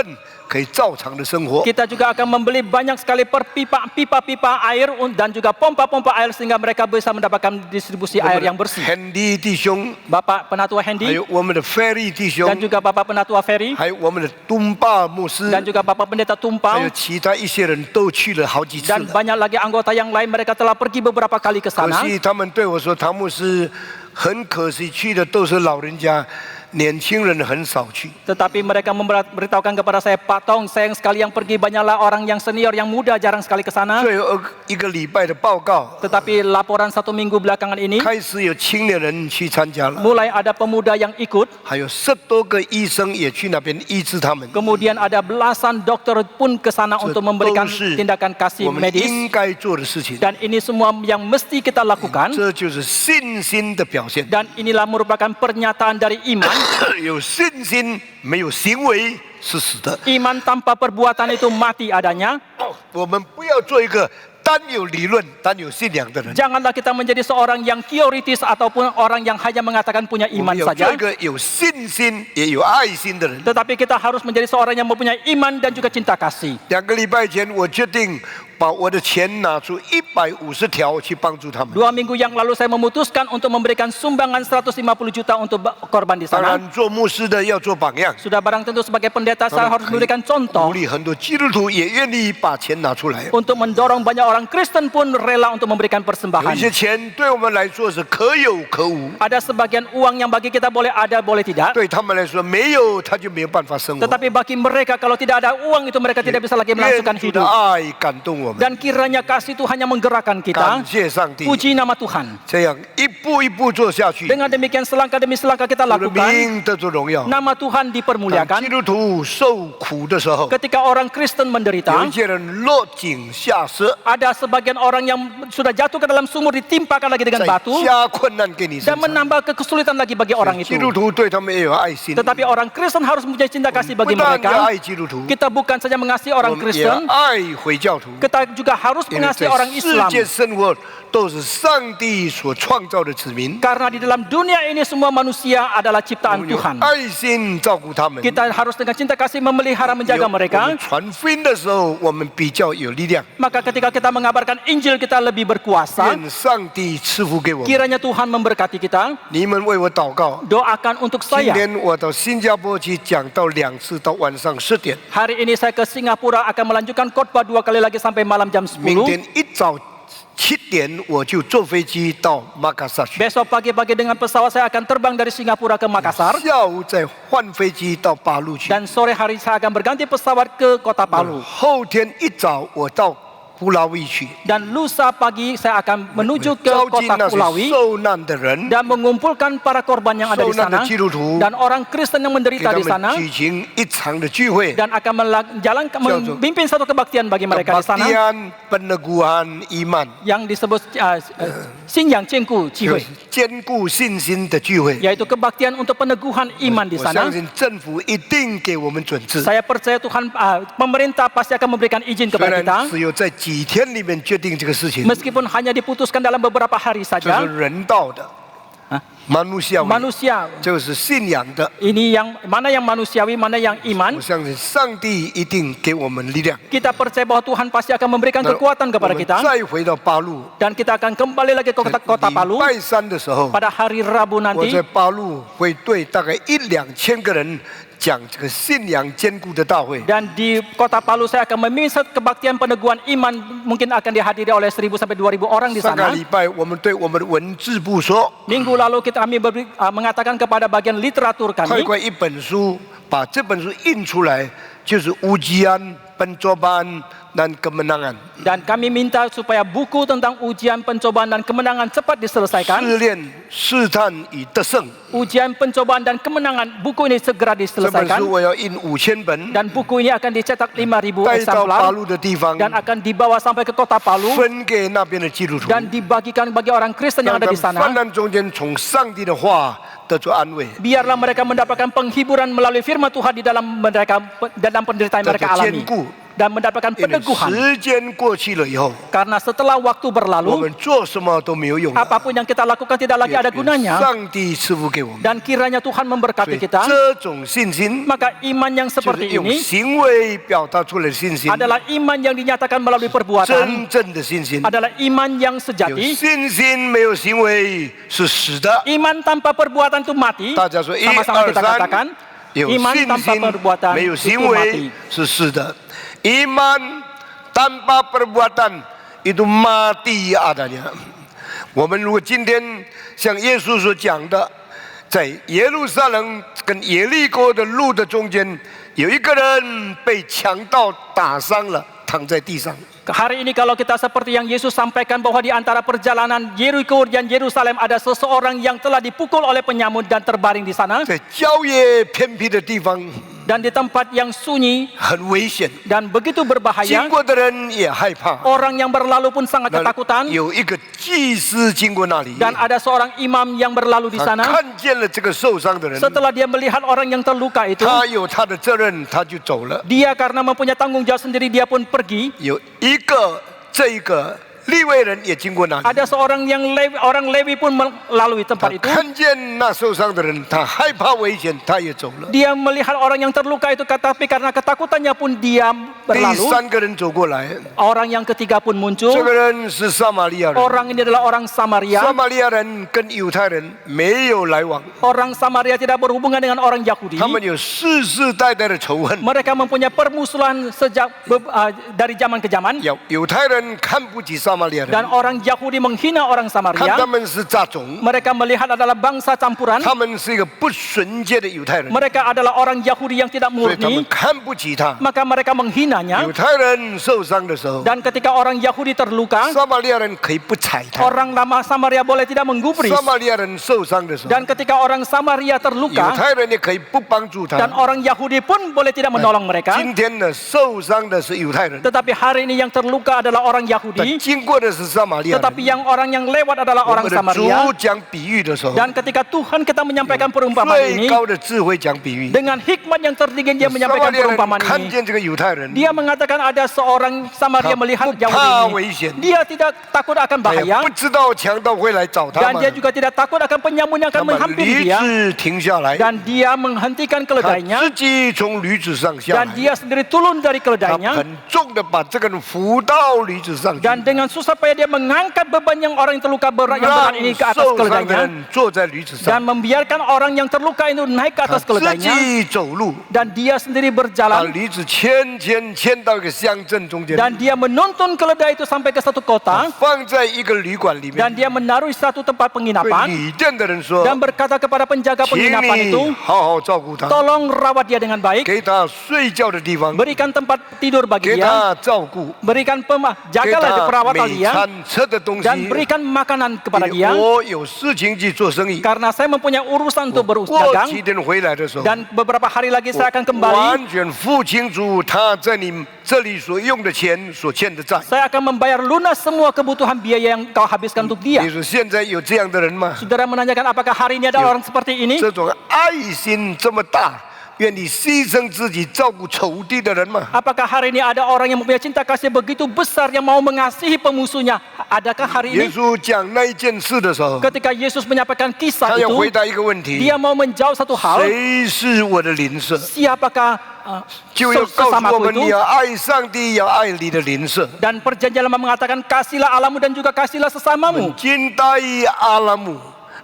可以照常的生活。 Kita juga akan membeli banyak sekali pipa-pipa air dan juga pompa-pompa air sehingga mereka bisa mendapatkan distribusi air yang bersih. Hendy弟兄， Bapak Penatua 还 Hendy 有我们的 Ferry 弟兄 dan，juga Bapak Penatua Ferry 还有我们的东坝牧师， dan juga Bapak Pendeta 还 Tumpang 有其他一些人都去了好几次 dan 了。 banyak lagi anggota yang lain mereka telah pergi beberapa kali ke 可 sana. 惜他们对我说，唐牧师，很可惜去的都是老人家，年轻人很少去。 Tetapi mereka memberitahukan kepada saya, Pak Tong, sayang sekali yang pergi banyaklah orang yang senior, yang muda jarang sekali ke sana. 最后一个礼拜的报告， Tetapi laporan 1 minggu belakangan ini, 开始有青年人去参加了， mulai ada pemuda yang ikut. 还有10多个医生也去那边医治他们。 Kemudian ada belasan dokter pun ke sana untuk memberikan 都是 tindakan kasih 我们 medis. 应该做的事情， Dan ini semua yang mesti kita lakukan. 这就是信心的表现。 Dan inilah merupakan pernyataan dari iman. 有信心没有行为是死的。 Iman tanpa perbuatan itu mati adanya. 我们不要做一个单有理论、单有信仰的人， Janganlah kita menjadi seorang yang teoritis ataupun orang yang hanya mengatakan punya 我 iman 们要做 saja. 一个有信心也有爱心的人。 Tetapi kita harus menjadi seorang yang mempunyai iman dan juga cinta kasih. 2个礼拜前，我决定把我的钱拿出150条去帮助他们。 2 minggu yang lalu saya memutuskan untuk memberikan sumbangan 150 juta untuk korban di 当 sana. 然，做牧师的要做榜样， Sudah barang tentu sebagai pendeta saya harus memberikan 鼓 contoh. 励很多基督徒也愿意把钱拿出来。 Untuk mendorong banyak orang Kristen pun rela untuk memberikan 有 persembahan. 一些钱对我们来说是可有可无， Ada sebagian uang yang bagi kita boleh ada, boleh tidak. 对他们来说没有他就没有办法生活。 Tetapi bagi mereka kalau tidak ada uang itu mereka tidak bisa lagi 愿 melangsungkan 主的 hidup. 爱感动我们， Dan kiranya kasih itu hanya menggerakkan 感 kita. 谢上帝。 Puji nama Tuhan. 这样一步一步做下去， Dengan demikian selangkah demi selangkah kita 主的 lakukan, 名得着荣耀。 nama Tuhan 当基 dipermuliakan. 督徒受苦的时候， Ketika orang Kristen 有 menderita, 一些人落井下石， ada sebagian orang yang sudah jatuh ke dalam sumur ditimpakan lagi dengan 再 batu 加困难给你身 dan 上。 menambah kesulitan lagi bagi orang 基 itu. 督徒对他们也有爱心， Tetapi orang Kristen harus mempunyai cinta kasih 不 bagi 但要 mereka. 爱基督徒， Kita bukan saja mengasihi 我 orang 们也要 Kristen, 爱回教徒。kita juga harus 因为 mengasihi 在 orang 世 Islam. 界生活都是上帝所创造的子民， Karena di dalam dunia ini semua manusia adalah 我 ciptaan 们有 Tuhan. 爱心照顾他们。 Kita harus dengan cinta kasih memelihara 有 menjaga 我 mereka. 们传福音的时候，我们比较有力量。 Maka ketika kita mengabarkan Injil kita lebih berkuasa. 愿上帝赐福给我们。 Kiranya Tuhan memberkati kita. 你们为我祷告。 Doakan untuk 今 saya. 天我到新加坡去讲到2次，到晚上10点。 Hari ini saya ke Singapura akan melanjutkan khotbah 2 kali lagi sampai malam jam 明 10. 天一早7点我就坐飞机到马卡萨去， Besok pagi-pagi dengan pesawat saya akan terbang dari Singapura ke Makassar. 下午再换飞机到巴路去。 Dan sore hari saya akan berganti pesawat ke kota Palu. 后天一早我到布拉维去， Dan lusa pagi saya akan menuju ke 召集 kota 那些 Kulawi 受难的人， dan mengumpulkan para korban yang ada di 受难的 sana 基督徒， dan orang Kristen yang 给 menderita 他 di sana 们举行一场的聚会。 dan akan memimpin satu kebaktian bagi mereka di sana Kebaktian peneguhan iman， yang disebut Sinyang Cengku 聚 就 会 是坚固信心的聚会。 yaitu kebaktian untuk peneguhan iman di 我 sana. 相信政府一定给我们准知， Saya percaya Tuhan pemerintah pasti akan memberikan izin 虽 kepada 然 kita 只有在几天里面决定这个事情， meskipun hanya diputuskan dalam beberapa hari 这 saja. 是人道的， Hah? manusiawi， Manusia 就是信仰的。 ini yang mana yang manusiawi, mana yang 我 iman. 相信上帝一定给我们力量。 Kita percaya bahwa Tuhan pasti akan memberikan 那 kekuatan 我 kepada 们 kita 再回到巴路， dan kita akan kembali lagi ke kota 礼 Palu 拜三的时候， pada hari Rabu 我 nanti. 在巴路会对大概1-2千个人讲这个信仰坚固的大会。 Dan di kota Palu saya akan memimpin kebaktian peneguhan iman, mungkin akan dihadiri oleh 1.000 sampai 2.000 orang di 上个 sana. 礼拜我们对我们的文字部说， Minggu lalu kami mengatakan kepada bagian literatur 快 kami 快一本书，把这本书印出来，就是ujian, pencobaan dan kemenangan。 dan kami minta supaya buku tentang ujian, pencobaan dan kemenangan cepat diselesaikan. 试炼、试探与得胜。 Ujian, pencobaan dan kemenangan, buku ini segera 这本 diselesaikan 书我要印5000本， dan buku ini akan dicetak 5.000 带到巴 eksemplar 路的地方， dan akan dibawa sampai ke kota Palu 分给那边的基督徒， dan dibagikan bagi orang Kristen yang 让 ada 他 di 们 sana. 患难中间从上帝的话得着安慰， Biarlah mereka mendapatkan penghiburan melalui firman Tuhan di dalam penderitaan 得 mereka 着 alami 坚固。 dan mendapatkan 因为 peneguhan. 时间过去了以后， Karena setelah waktu 我 berlalu, 们做什么都没有用了。 apapun yang kita lakukan tidak lagi ada 愿 gunanya 上帝赐福给我们。 dan kiranya Tuhan 所 memberkati 以 kita. 这种信心， Maka iman yang 就是 seperti 用 ini 行为表达出来的信心， adalah iman yang dinyatakan melalui perbuatan, 真正的信心。 adalah iman yang 有 sejati. 信心没有行为是死的。 Iman tanpa perbuatan itu mati. 大家说一 Sama-sama 二 kita 三 katakan, 有 iman 信 tanpa 心 perbuatan 没有 itu 行 mati. 为是死的。iman tanpa perbuatan itu mati adanya。我们如果今天像耶稣所讲的，在耶路撒冷跟耶利哥的路的中间，有一个人被强盗打伤了，躺在地上。 Hari ini kalau kita seperti yang Yesus sampaikan bahwa di antara perjalanan Yeriko dan Yerusalem ada seseorang yang telah dipukul oleh penyamut dan terbaring di sana 在郊野偏僻的地方 dan di tempat yang sunyi 很危险， dan begitu 经 berbahaya. 过的人也害怕。 Orang yang berlalu pun sangat 那 ketakutan 有一个祭司经过那里， dan ada seorang imam yang berlalu di 他 sana. 看见了这个受伤的人， Setelah dia melihat orang yang terluka itu, 他有他的责任，他就走了。 dia karena mempunyai tanggung jawab sendiri dia pun pergi. 有一个这一个利未人也经过那里， Ada seorang yang orang Lewi pun melalui 他 tempat itu. 看见那受伤的人，他害怕危险，他也走了。 Dia melihat orang yang terluka itu, tapi karena ketakutannya pun dia 第 berlalu. 三个人走过来， Orang yang ketiga pun 这 muncul. 个人是撒玛利亚人。 Orang ini adalah orang 撒 Samaria. 玛利亚人跟犹太人没有来往， Orang Samaria tidak berhubungan dengan orang Yahudi. 他们有世世代代的仇恨。 Mereka mempunyai permusuhan sejak dari zaman ke zaman. 犹太人看不起撒玛利亚人， Dan orang Yahudi menghina orang 看他 Samaria. 们是杂种， Mereka melihat adalah bangsa campuran. 他们是一个不纯洁的犹太人， Mereka adalah orang Yahudi yang tidak 所以他们 murni. 看不起他。 Maka mereka menghinanya. 犹太人受伤的时候， Dan ketika orang Yahudi terluka, 撒玛利亚人可以不踩他； orang lama Samaria boleh tidak menggubris. 撒玛利亚人受伤的时候， Dan ketika orang Samaria 犹 terluka, 太人也可以不帮助 dan 他。 orang Yahudi pun boleh tidak menolong mereka. 今天呢，受伤的是犹太人， Tetapi hari ini yang terluka adalah orang 但 Yahudi. 经经过的是撒玛利亚人。 tetapi yang orang yang lewat adalah 我 orang 们的 Samaria. 主讲比喻的时候， Dan ketika Tuhan kita menyampaikan perumpamaan 最 ini 高的智慧讲比喻。 dengan hikmat yang tertinggi dia 撒玛 menyampaikan 利亚人 perumpamaan 看 ini. 见这个犹太人， Dia mengatakan ada seorang Samaria melihat 他不怕 Yahudi 危 ini. 险， Dia tidak takut akan 他也 bahaya 不知道强盗会来找他 dan 们 dia。juga tidak takut akan penyamun yang 他 akan 们 menghampiri 驴 dia 子停下来， dan dia menghentikan 他 keledainya 自己从驴子上下 dan 来， dia sendiri turun dari 他 keledainya 很重的把这个人扶到驴子上去， dan dengan susah payah dia mengangkat beban yang orang yang terluka berat yang 让 berat ini ke atas 受伤的 keledainya 人坐在驴子 dan 上， membiarkan orang yang terluka itu naik ke 他 atas 自 keledainya 己走路， dan dia sendiri 把 berjalan 驴子牵到一个乡镇中间， dan dia menuntun keledai itu sampai ke satu kota 放在一个旅馆里 dan 面。 dia menaruh di satu tempat 对 penginapan 旅店的人说 dan berkata kepada penjaga：“ 请 penginapan 你 itu 好好照顾他， tolong rawat dia dengan baik, 给他睡觉的地方， berikan tempat tidur 给 bagi dia, 他照顾， berikan 给 jagalah 他 perawatan 每 dia 餐吃的东西。 dan berikan makanan kepada 因为 dia 我有事情去做生意， karena saya mempunyai urusan untuk 过 berdagang 几天回来的时候， dan beberapa hari lagi saya akan 我 kembali. 完全付清楚他在你这里所用的钱所欠的债。 Saya akan membayar lunas semua kebutuhan biaya yang kau habiskan untuk dia.” 你说现在有这样的人吗？ Saudara menanyakan apakah hari ini ada orang seperti ini? 这种爱心这么大，愿意牺牲自己照顾仇敌的人吗？ Apakah hari ini ada orang yang mempunyai cinta kasih begitu besar yang mau mengasihi pemusuhnya? Adakah hari 耶 ini? 稣讲那一件事的时候， Ketika Yesus menyampaikan kisah 他要回 itu, 答一个问题： dia mau menjawab satu hal, 谁是我的邻舍？ siapakah 就要告诉我 sesamaku 们，你 itu? 要爱上帝，要爱你的邻舍。 Dan perjanjian lama mengatakan kasihlah Allahmu dan juga kasihlah sesamamu. Cintai Allahmu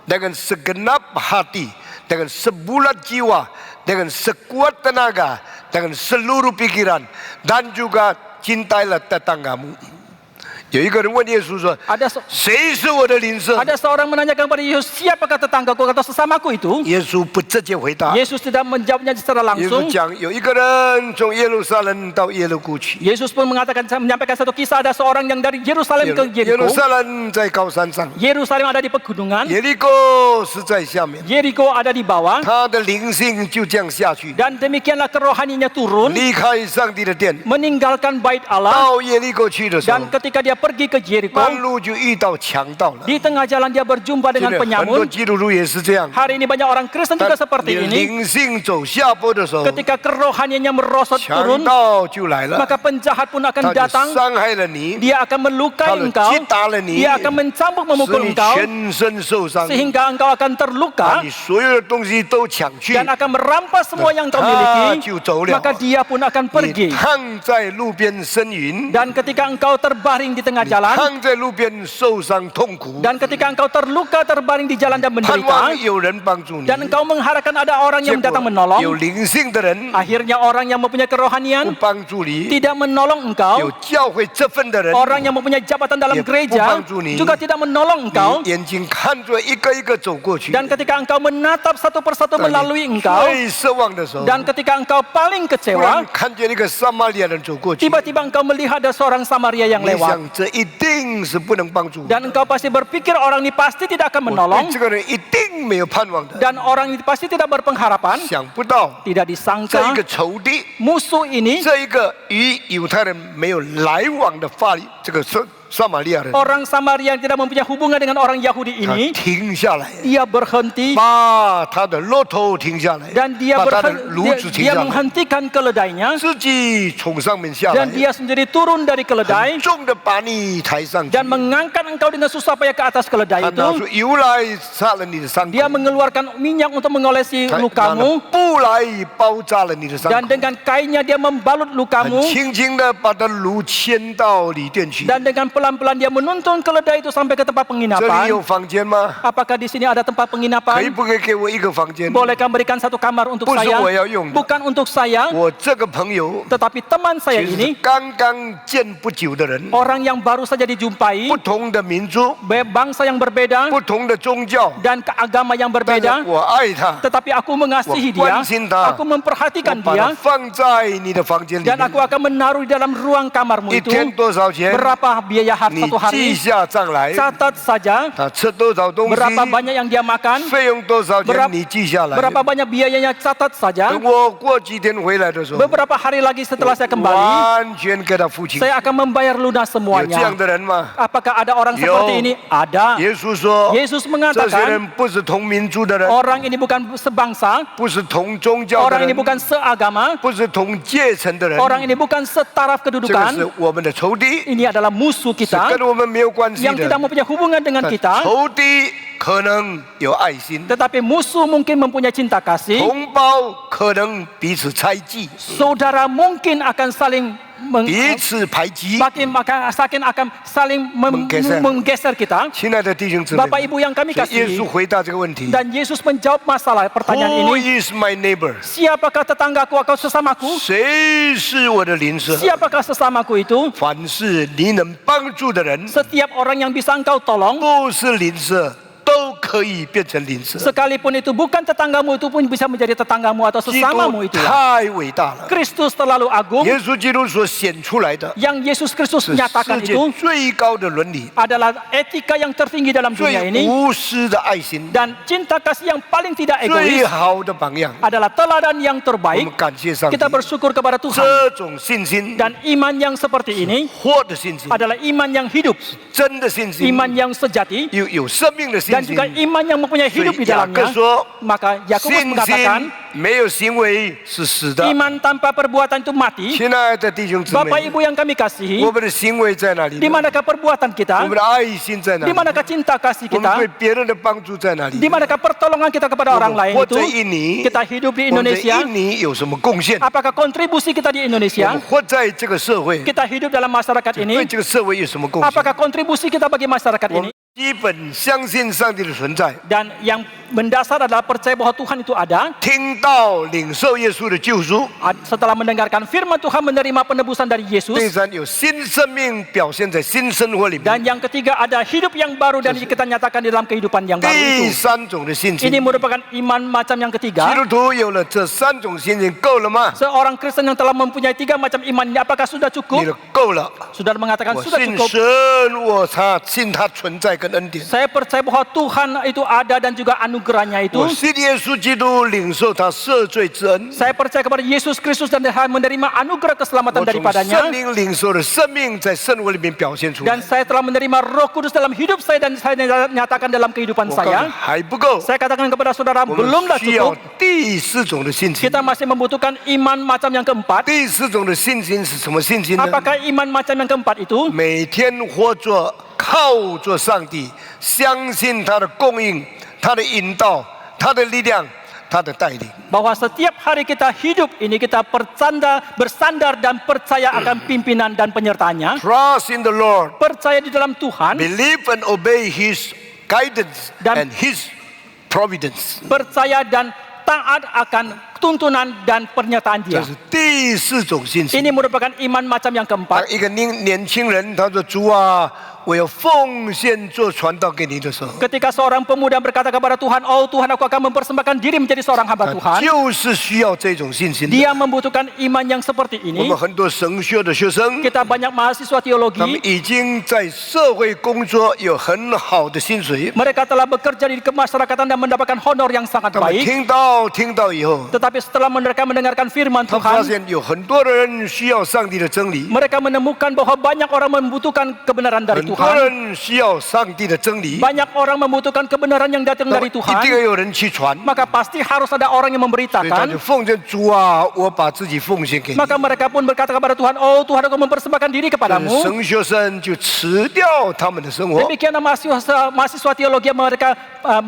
dengan segenap hati, dengan sebulat jiwa, dengan sekuat tenaga, dengan seluruh pikiran, dan juga cintailah tetanggamu. 有一个人问耶稣说 Ada：“ 谁是我的邻舍？” ada seorang menanyakan kepada Yesus, siapakah tetanggaku atau sesamaku itu? 耶稣不直接回答。 Yesus tidak menjawabnya secara 耶稣 langsung. 讲，有一个人从耶路撒冷到耶路谷去。 Yesus pun menyampaikan satu kisah, ada seorang yang dari Yerusalem ke 耶路 Yeriko. 撒冷在高山上， Yerusalem ada di pegunungan, 耶利哥是在下面。 Yeriko ada di bawah. 他的灵性就这样下去， Dan demikianlah kerohaniannya turun, 离开上帝的殿， meninggalkan bait Allah. 到耶利哥去的时候 Dan，ketika dia pergi ke Yeriko, 半路就遇到强盗了。 di tengah jalan dia berjumpa 现 dengan 在很多 penyamun. 基督徒也是这样， Hari ini banyak orang Kristen 但 juga 你 seperti 的 ini. 灵性走下坡的时候， Ketika kerohaniannya merosot 强 turun, 盗就来了， maka penjahat pun akan 他就 datang. 伤害了你， Dia akan melukai 他就 engkau. 击打了你， Dia akan mencambuk 使 memukul 你 engkau 全身受伤， sehingga engkau akan 把 terluka 你所有的东西都抢去， dan akan merampas semua yang kau 他 miliki. 就走了。 Maka dia pun akan 你 pergi. 躺在路边呻吟， Dan ketika engkau terbaring di tengah jalan, 躺在路边受伤痛苦， dan ketika engkau terluka terbaring di jalan dan 盼 menderita, 望有人帮助你。 dan engkau mengharapkan ada orang 结 yang datang 果有 menolong, 灵性的人 akhirnya orang yang mempunyai 不 kerohanian 帮助你， tidak menolong 有 engkau, 教会这份的人， orang yang mempunyai jabatan dalam Ya, gereja membantu你. juga tidak menolong engkau, 你眼睛看着一个一个走过去， dan ketika engkau menatap satu persatu 在 melalui 你 engkau, 最失望的时候， dan ketika engkau paling 突 kecewa, 然看见一个撒玛利亚人走过去， tiba-tiba engkau melihat ada seorang Samaria yang 你 lewat, 想这一定是不能帮助我， dan engkau pasti berpikir orang ini pasti tidak akan 我 menolong, 对这个人一定没有盼望的。 dan orang ini pasti tidak berpengharapan. 想不到 Tidak 这一 disangka 个仇敌， musuh ini, 这一个与犹太人没有来往的这个撒玛利亚人， orang Samaria yang tidak mempunyai hubungan dengan orang Yahudi 他 ini, 停下来， dia berhenti 把他的骆驼停下来， dan dia 把他的炉子停 dia 下来， menghentikan keledainya 自己从上面下来 dan，dia sendiri turun dari 很 keledai 重的把你抬上去， dan mengangkat engkau dengan susah payah ke atas keledai 他拿 itu. 出油来擦了你的伤口， Dia mengeluarkan minyak untuk mengolesi 他拿了 lukamu 布来包扎了你的伤 dan 口， dengan kainnya dia membalut 很 lukamu 轻轻的把他炉牵到旅店去。 dan dengan pelan-pelan dia menuntun keledai itu sampai ke tempat 这里 penginapan. 有房间吗？ Apakah di sini ada tempat 可以 penginapan? 不可以给我一个房间？ Bolehkah berikan satu kamar untuk 不是 saya? 我要用的， Bukan untuk saya, 我这个朋友 tetapi teman saya 其实是 ini 刚刚见不久的人， orang yang baru saja dijumpai, 不同的民族， bangsa yang berbeda 不同的宗教， dan keagama yang 但 berbeda, 是我爱他， tetapi aku mengasihi Wah, dia, kuansin ta. aku 我 memperhatikan 把它 dia, 放在你的房间里 dan 面 aku，akan menaruh di dalam ruang kamarmu 一 itu. 天多少钱？ Berapa biaya biaya hari 你 satu 记 hari, 下账来， catat saja 他吃多少东 berapa 西， banyak yang dia makan, 费用多少钱， berapa, 你记下来。 berapa banyak biayanya, catat saja. 等我过几天回来的时候， Beberapa hari lagi setelah saya kembali, 完全给他付清。 saya akan membayar lunas 有这样 semuanya. 的人吗？ Apakah ada orang seperti ini? Ada. 耶稣说， Yesus 这些 mengatakan 人不是同民族的人， orang ini bukan sebangsa, 不是同宗教的 orang ini 人， bukan seagama, 不是同阶层的人， orang ini bukan setaraf 这个 kedudukan. 是我们的仇敌， Ini adalah musuh 是 kita 跟我们没有关系 yang 的 tidak。mempunyai hubungan dengan 但 kita, 仇敌可能有爱心， tetapi musuh mungkin mempunyai cinta kasih. 同胞可能彼此猜忌， Saudara mungkin akan saling 彼此排挤。 akan saling Menggeser. menggeser kita. 亲爱的弟兄姊妹 Bapak Ibu yang kami 所以耶 kasihi, 稣回答这个问题 dan Yesus menjawab masalah pertanyaan ：Who ini. is my neighbor？ Siapakah tetanggaku atau sesamaku? 谁是我的邻舍？ Siapakah sesamaku itu? 凡是你能帮助的人， Setiap orang yang bisa engkau tolong, 不是邻舍，都可以变成邻舍。 sekalipun itu bukan tetanggamu, itu pun bisa menjadi tetanggamu atau 基 sesamamu 督 itulah. 太伟大了， Kristus terlalu agung. 耶稣基督所显出来的 Yang Yesus Kristus 是 nyatakan 世界 itu 最高的伦理， adalah etika yang tertinggi dalam dunia 最 ini, 无私的爱心， dan cinta kasih yang paling tidak 最 egois 好的榜样。 adalah teladan yang 我 terbaik. 们感谢上帝 Kita，bersyukur kepada Tuhan. 这种信心， Dan iman yang seperti ini 活的信心， adalah iman yang hidup, 真的信心， iman yang sejati, 有生命的信 dan 心。 juga iman yang mempunyai 所 hidup 以 di 雅各 dalamnya. 说， Maka Yakobus 信 mengatakan 心没有行为是死的。 iman tanpa perbuatan itu mati. 亲爱的弟兄姊 Bapak 妹， Ibu yang kami kasihi, 我们的行为在哪里 di 呢？ manakah perbuatan 我 kita? 们的爱心在哪 Di 里？ manakah cinta kasih 我们对 kita? 别人的帮助在哪里？ Di manakah pertolongan kita kepada 我 orang 们 lain 活 itu? 在印尼， Kita hidup di 我们在 Indonesia. 印尼有什么贡献？ Apakah kontribusi kita di 我 Indonesia? 们活在这个社会， Kita hidup dalam masyarakat 对 ini. 这个社会有什么贡献？ Apakah kontribusi kita bagi masyarakat 我 ini? 们基本相信上帝的存在， Dan yang mendasar adalah percaya bahwa Tuhan itu ada. 听到领受耶稣的救赎， Setelah mendengarkan firman Tuhan, menerima penebusan dari 第 Yesus. 三有新生命表现在新生活里面， Dan yang ketiga ada hidup yang baru dan kita nyatakan di dalam kehidupan yang baru 第 itu. 三种的信 Ini 心。 merupakan iman macam yang 基 ketiga. 督徒有了这三种信心够了吗？ Seorang Kristen yang telah mempunyai tiga macam iman ini, apakah sudah 你 cukup? 的够了。 Sudah mengatakan 我 sudah 信 cukup. 神，我信他存在跟恩典。 Saya percaya bahwa Tuhan itu ada dan juga anugerahnya itu. 我信耶稣基督，领受他赦罪之恩。 Saya percaya kepada Yesus Kristus dan menerima anugerah keselamatan 我从 daripadanya. 圣灵领受的生命，在生活里面表现出来 Dan。saya telah menerima Roh Kudus dalam hidup saya dan saya nyatakan dalam kehidupan 我告诉你 saya. 还不够， Saya katakan kepada saudara 我 belumlah 们需要 cukup. 第四种的信心。 Kita masih membutuhkan iman macam yang keempat. 第四种的信心是什么信心呢？ Apakah iman macam yang keempat itu? 每天活着，靠着上帝，相信他的供应、他的引导、他的力量、他的带领。 Bahwa setiap hari kita hidup ini kita bersandar dan percaya akan pimpinan dan penyertanya. Trust in the Lord, Percaya di dalam Tuhan. believe and obey His guidance Dan- and His providence。 Percaya dan taat akan tuntunan dan pernyataan 这 dia. 是第四种信心。 Ini merupakan iman macam yang 当 keempat. 一个年轻人他说：“主啊，我要奉献做传道给你的时候， Ketika seorang pemuda berkata kepada Tuhan, oh Tuhan aku akan mempersembahkan diri menjadi seorang hamba 他 Tuhan. 就是需要这种信心的。 Dia membutuhkan iman yang seperti 我 ini. 们很多神学的学生， Kita banyak mahasiswa 他们 teologi. 已经在社会工作，有很好的薪水。 Mereka telah bekerja di kemasyarakatan dan mendapatkan honor yang sangat 他们 baik. 听到以后， Tetapi setelah mereka mendengarkan firman 他发 Tuhan, 现有很多的人需要上帝的真理， mereka menemukan bahwa banyak orang membutuhkan kebenaran dari 很多 Tuhan. 人需要上帝的真理， Banyak orang membutuhkan kebenaran yang datang 那么 dari 一定 Tuhan. 要有人去传。 Maka pasti harus ada orang yang 所以他就 memberitakan. 奉献主啊，我把自己奉献给你。 Maka mereka pun berkata kepada Tuhan, oh Tuhan aku mempersembahkan diri kepadamu. 神学生就辞掉他们的生活， Demikianlah mahasiswa teologi mereka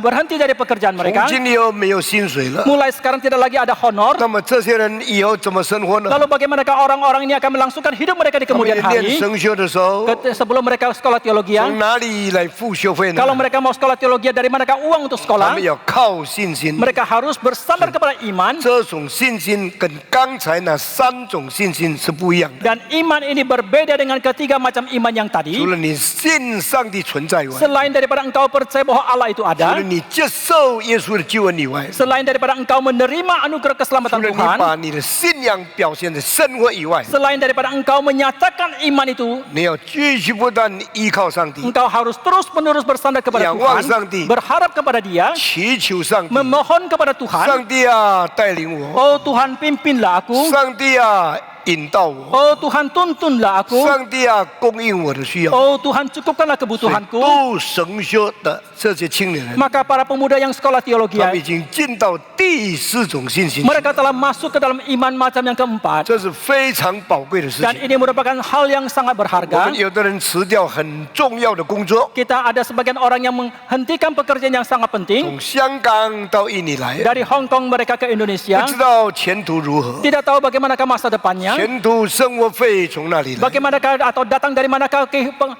berhenti dari pekerjaan 从 mereka. 今以后没有薪水了。 Mulai sekarang tidak lagi ada honor. 那么这些人以后怎么生活呢？ Lalu bagaimanakah orang-orang ini akan melangsungkan hidup mereka di 他们 kemudian 念 hari? 神学的时候， Sebelum mereka sekolah teologi, 从哪里来付学费呢？ kalau mereka mau sekolah teologi, dari manakah uang untuk 他 sekolah? 们要靠信心。 Mereka harus bersandar kepada iman. 这种信心跟刚才那三种信心是不一样的。 Dan iman ini berbeda dengan ketiga macam iman yang tadi. 除了你信上帝存在以外， Selain daripada engkau percaya bahwa Allah itu 除了 ada, 你接受耶稣的救恩以外， selain daripada engkau menerima anugerah 除 keselamatan 了你 Tuhan, 把你的信仰表现在生活以外， selain daripada engkau menyatakan iman itu, 你要继续不断依靠上帝， engkau harus terus-menerus bersandar kepada Yang Tuhan, berharap kepada Dia, 祈求上帝， memohon kepada Tuhan. 上帝啊带领我， Oh Tuhan, pimpinlah aku. 上帝啊引导我， Oh Tuhan, tuntunlah aku. 上帝啊供应我的需要。 Oh Tuhan, cukupkanlah 所以 kebutuhanku. 都神修的这些青年人， Maka para pemuda yang sekolah 他 teologi, 们已经进到第四种信心， mereka telah masuk ke dalam iman macam yang keempat. 这是非常宝贵的事 Dan 情。 ini merupakan hal yang sangat 我 berharga. 们有的人辞掉很重要的工作， Kita ada sebagian orang yang menghentikan pekerjaan yang sangat penting. 从香港到印尼来， Dari Hong Kong mereka ke 不 Indonesia. 知道前途如何， Tidak tahu bagaimanakah masa depannya. 前途生活费从哪里来？ Bagaimanakah atau datang dari manakah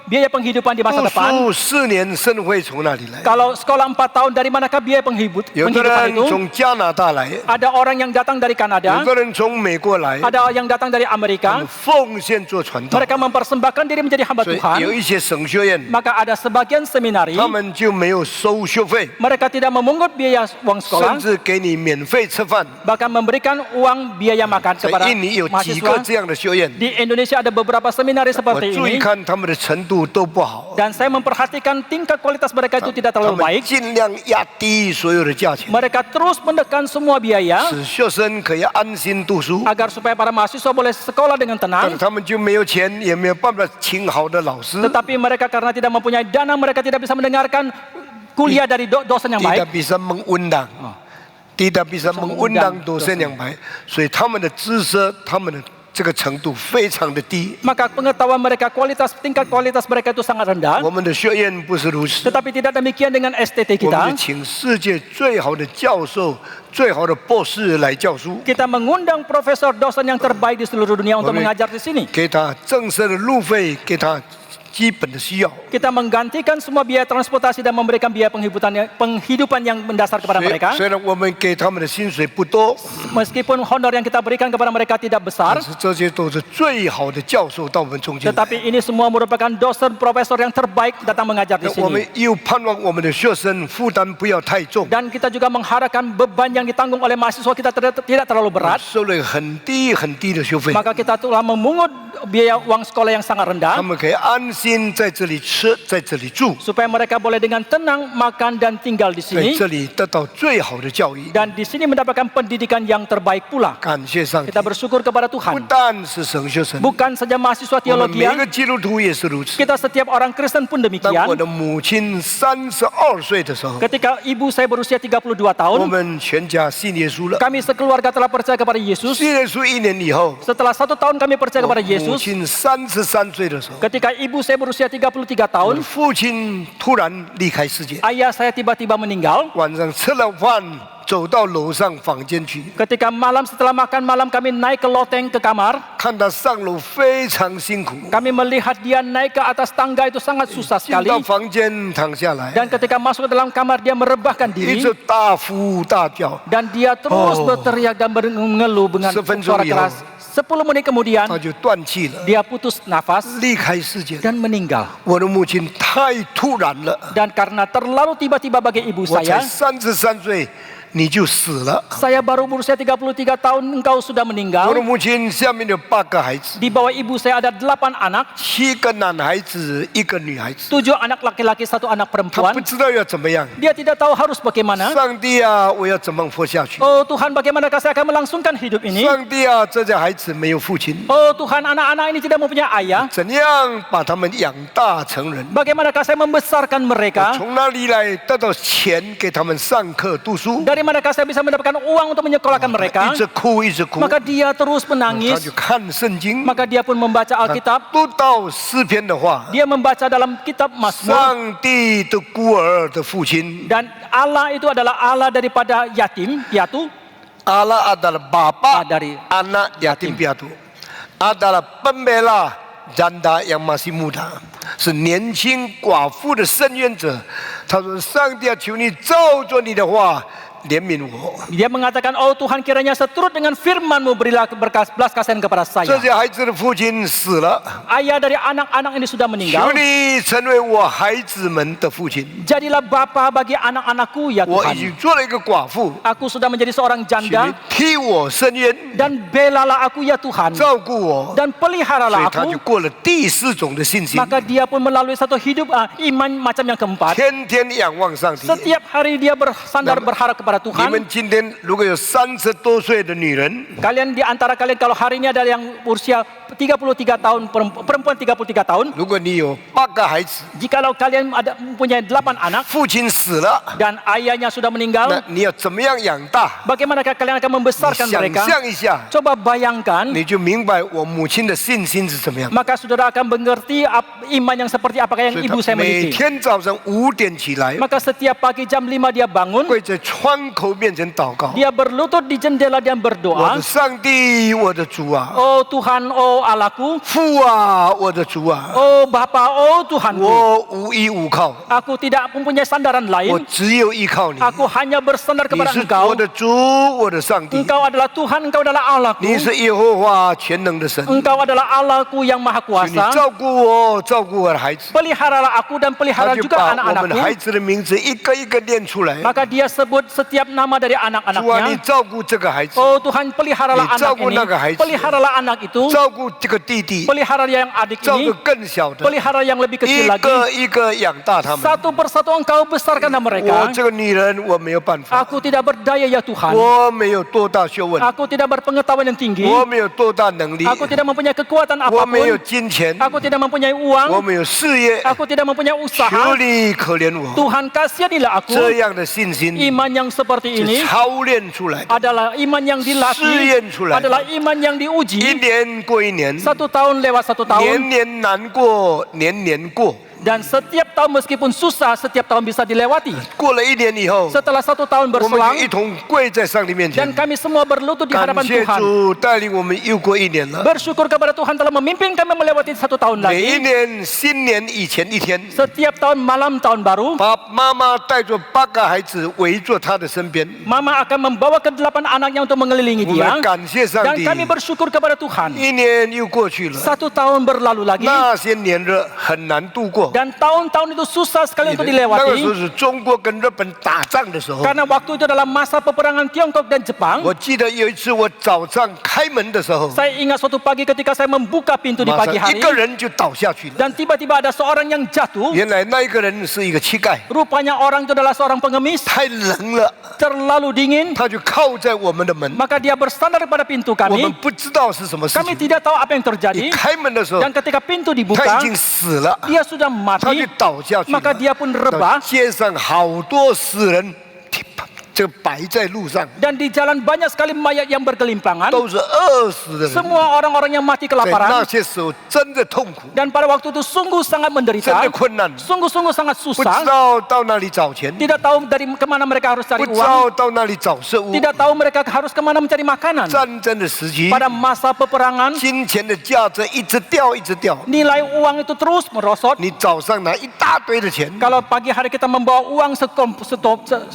biaya penghidupan di masa 读 depan. 书4年生活费从哪里来？ Kalau sekolah 4 tahun, dari manakah biaya 有的 penghidupan 人 itu? 从加拿大来， Ada orang yang datang dari 有 Kanada, 的人从美国来， ada yang datang dari 他 Amerika. 们奉献做传道， Mereka mempersembahkan diri menjadi hamba 所以 Tuhan. 有一些神学院， Maka ada sebagian seminari, 他们就没有收学费， mereka tidak memungut biaya uang 甚 sekolah, 至给你免费吃饭。 bahkan memberikan uang biaya makan 在 kepada 印尼有几个 mahasiswa. 这样的学院， Di Indonesia ada beberapa seminari 我 seperti 注意 ini. 看他们的程度都不好， Dan saya memperhatikan tingkat kualitas mereka itu tidak 他 terlalu 们 baik. 尽量压低所有的价钱， Mereka terus menekan semua biaya 使学生可以安心读书。 agar supaya para mahasiswa boleh sekolah dengan 但 tenang. 是他们就没有钱，也没有办法请好的老师， Tetapi mereka karena tidak mempunyai dana, mereka tidak bisa mendengarkan kuliah dari dosen yang tidak baik. bisa mengundang，tidak bisa mengundang dosen yang baik，所以他们的知识，他们的这个程度非常的低。 Maka pengetahuan mereka, tingkat kualitas mereka itu sangat rendah. 我们的学院不是如此， Tetapi tidak demikian dengan STT 我们 kita. 是请世界最好的教授、最好的博士来教书， Kita mengundang profesor dosen yang terbaik di seluruh dunia untuk Boleh. mengajar di sini. 给他正式的路费，给他基本的需要。 Kita menggantikan semua biaya transportasi dan memberikan biaya penghidupan yang mendasar kepada 虽 mereka. 虽然我们给他们的薪水不多， Meskipun honor yang kita berikan kepada mereka tidak 但 besar, 是这些都是最好的教授到我们中间来。 tetapi ini semua merupakan dosen profesor yang terbaik datang mengajar di 我们 sini. 又盼望我们的学生负担不要太重， Dan kita juga mengharapkan beban yang ditanggung oleh mahasiswa kita tidak terlalu berat. 收了很低很低的学费， Maka kita telah memungut biaya uang sekolah yang sangat 他 rendah 们可以安心在这里吃，在这里住， supaya mereka boleh dengan tenang makan dan tinggal di 在 sini 这里得到最好的教育。 dan di sini mendapatkan pendidikan yang terbaik pula. 感谢上帝 Kita，bersyukur kepada 不 Tuhan. 但是神学生， Bukan saja mahasiswa 我们每 teologi, 个基督徒也是如此。 kita setiap orang Kristen pun 当 demikian. 我的母亲32岁的时候， Ketika ibu saya berusia 32 我 tahun, 们全家信耶稣了。 kami sekeluarga telah percaya kepada Yesus. 信耶稣1年以后， Setelah 1 tahun kami percaya 我 kepada 母 Yesus. 亲33岁的时候， Ketika ibu saya berusia 33 我的 tahun, 父亲突然离开世界。 ayah saya tiba-tiba meninggal. 晚上吃了饭，走到楼上房间去， Ketika malam setelah makan malam kami naik ke loteng ke kamar. 看他上楼非常辛苦， Kami melihat dia naik ke atas tangga itu sangat susah 进 sekali. 到房间躺下来， Dan ketika masuk ke dalam kamar dia merebahkan 一 diri. 直大呼大叫， Dan dia terus berteriak dan mengeluh dengan 10分钟 suara 以后， keras. 10 menit kemudian 他就断气了， dia putus nafas 离开世界。 dan meninggal. 我的母亲太突然了， Dan karena terlalu tiba-tiba bagi ibu 我才 saya, 33岁你就死了。 saya baru berusia 33 tahun, engkau sudah 我的 meninggal. 母亲下面有8个孩子， Di bawah ibu saya ada 8 anak, 7个男孩子，1个女孩子， 7 anak laki-laki, 1 anak 他 perempuan. 不知道要怎么样。 Dia tidak tahu harus bagaimana. 上帝啊，我要怎么活下去？ Oh Tuhan, bagaimanakah saya akan melangsungkan hidup ini? 上帝啊，这些孩子没有父亲， Oh Tuhan, anak-anak ini tidak mempunyai ayah. 怎样把他们养大成人？ Bagaimanakah saya membesarkan mereka? 从哪里来得到钱给他们上课读书？ Dari manakah saya bisa mendapatkan uang untuk menyekolahkan mereka? 一直哭，一直哭。 Maka dia terus 他 menangis. 就看圣经， Maka dia pun membaca 他 Alkitab. 读到诗篇的话， Dia membaca dalam kitab Mazmur. 上帝的孤儿的父亲， Dan Allah itu adalah Allah daripada yatim, piatu. Allah adalah Bapa Dari anak yatim piatu, adalah pembela janda yang masih muda，是年轻寡妇的伸冤者。他说：“上帝啊，求你照着你的话怜悯我。 Dia mengatakan, oh Tuhan kiranya seturut dengan firman-Mu berilah belas kasihan kepada 这 saya. 些孩子的父亲死了， Ayah dari anak-anak ini sudah 求 meninggal. 你成为我孩子们的父亲。 Jadilah bapa bagi anak-anakku ya 我已 Tuhan. 经做了一个寡妇， Aku sudah menjadi seorang 请你 janda 替我伸冤， dan belalah aku ya Tuhan. 照顾我。 Dan 所 peliharalah 以他 aku. 就过了第四种的信心， Maka dia pun melalui satu hidup iman macam yang keempat. 天天仰望上帝。 Setiap hari dia bersandar berharap kepada 你 Tuhan. 们今天如果有30多岁的女人， Kalian di antara kalian kalau hari ini ada yang usia 33 tahun, perempuan 33 tahun. 如果你有8个孩子， Jikalau kalian ada mempunyai 8 anak 父亲死了， dan ayahnya sudah 那 meninggal, 你要怎么样养大？ bagaimanakah kalian akan 你 membesarkan 想 mereka? 象一下， Coba bayangkan, 你就明白我母亲的信心是怎么样。 maka saudara akan mengerti iman yang seperti apakah yang 所以 ibu 他 saya 每 miliki. 天早上5点起来， Maka setiap pagi jam 5 dia bangun, 跪在窗口面前祷告。 dia berlutut di jendela dan 我 berdoa. 的上帝，我的主啊， Oh Tuhan, oh Allahku, 父啊，我的主啊， oh Bapa, oh Tuhanku. 我无依无靠， Aku tidak mempunyai sandaran 我 lain. 只有依靠你。 Aku hanya bersandar 你 kepada 是 Engkau. 我的主，我的上帝， Engkau adalah Tuhan, Engkau adalah 你 Allahku. 是耶和华全能的神。 Engkau adalah Allahku yang maha 请你 kuasa. 照顾我，照顾我的孩子。 Peliharalah aku dan 他 pelihara 就 juga 把我们孩 anak-anakku. 子的名字一个一个念出来。 Maka dia sebut setiap nama dari 主啊，你 anak-anaknya. 照顾这个孩子， Oh Tuhan, peliharalah Ni anak照顾 ini. 那个孩子。 Peliharalah anak itu. 照顾这个弟弟， Pelihara yang adik 照顾 ini. 更小的， Pelihara yang lebih 一 kecil lagi. 个一个养大他们。 Satu persatu engkau besarkanlah 我 mereka. 这个女人我没有办法， Aku tidak berdaya ya Tuhan. 我没有多大学问， Aku tidak berpengetahuan yang tinggi. 我没有多大能力， Aku tidak mempunyai kekuatan 我没有 apapun. 金钱， Aku tidak mempunyai 我 uang. 没有事业。 Aku tidak mempunyai 求 usaha. 你可怜我， Tuhan kasihanilah aku. 这样的信心 Iman yang seperti 是 ini 操练出来的， adalah iman yang 试 dilatih, 验出来的， adalah iman yang 一 diuji. 年过一年， Satu tahun lewat satu tahun. 年年难过，年年过。 Dan setiap tahun meskipun susah, setiap tahun bisa dilewati. 过了一年以后， Setelah 1 tahun 我们就 berselang, 一同跪在上帝面前 dan，kami semua berlutut di 感 hadapan 谢 Tuhan. 主带领我们又过一年了。 Bersyukur kepada Tuhan telah memimpin kami melewati 1 tahun 每一 lagi. 年新年以前一天， Setiap tahun malam tahun baru, 把妈妈带着8个孩子围坐她的身边。 Mama akan membawa ke-8 anaknya untuk mengelilingi 我 dia. 们感谢上 Dan 帝， kami bersyukur kepada Tuhan. 一年又过去了， 1 tahun berlalu lagi. 那些年日很难度过。 Dan tahun-tahun itu susah sekali untuk 那个时候 dilewati. 是中国跟日本打仗的时候。 Karena waktu itu adalah masa peperangan Tiongkok dan Jepang. 我记得有一次我早上开门的时候， Saya ingat suatu pagi ketika saya membuka pintu di 马 pagi 上 hari. 一个人就倒下去了。 Dan tiba-tiba ada seorang yang jatuh. 原来那一个人是一个乞丐， Rupanya orang itu adalah seorang pengemis. 太冷了， Terlalu dingin. 他就靠在我们的门， Maka dia bersandar pada pintu 我们 kami. 不知道是什么事 Kami 情。 tidak tahu apa yang 一 terjadi. 开门的时候， Dan ketika pintu 他 dibuka, 已经死了， dia sudah 他就 mati. 倒下去 Maka 了。 dia pun 到 rebah. 街上好多死人，这摆在路上， Dan di jalan banyak sekali mayat yang bergelimpangan. 都是饿死的人。 Semua orang-orang yang mati 在那 kelaparan. 些时候真的痛苦， Dan pada waktu itu sungguh sangat 真 menderita. 的困难， Sungguh-sungguh sangat 不知 susah. 道到哪里找钱， Tidak tahu dari kemana mereka harus 不 cari 知 uang. 道到哪里找食物。 Tidak tahu mereka harus kemana mencari makanan. 战争的时期， Pada masa peperangan, 金钱的价值一直掉，一直掉。 nilai uang itu terus merosot. 你早上拿一大堆的钱， Kalau pagi hari kita membawa uang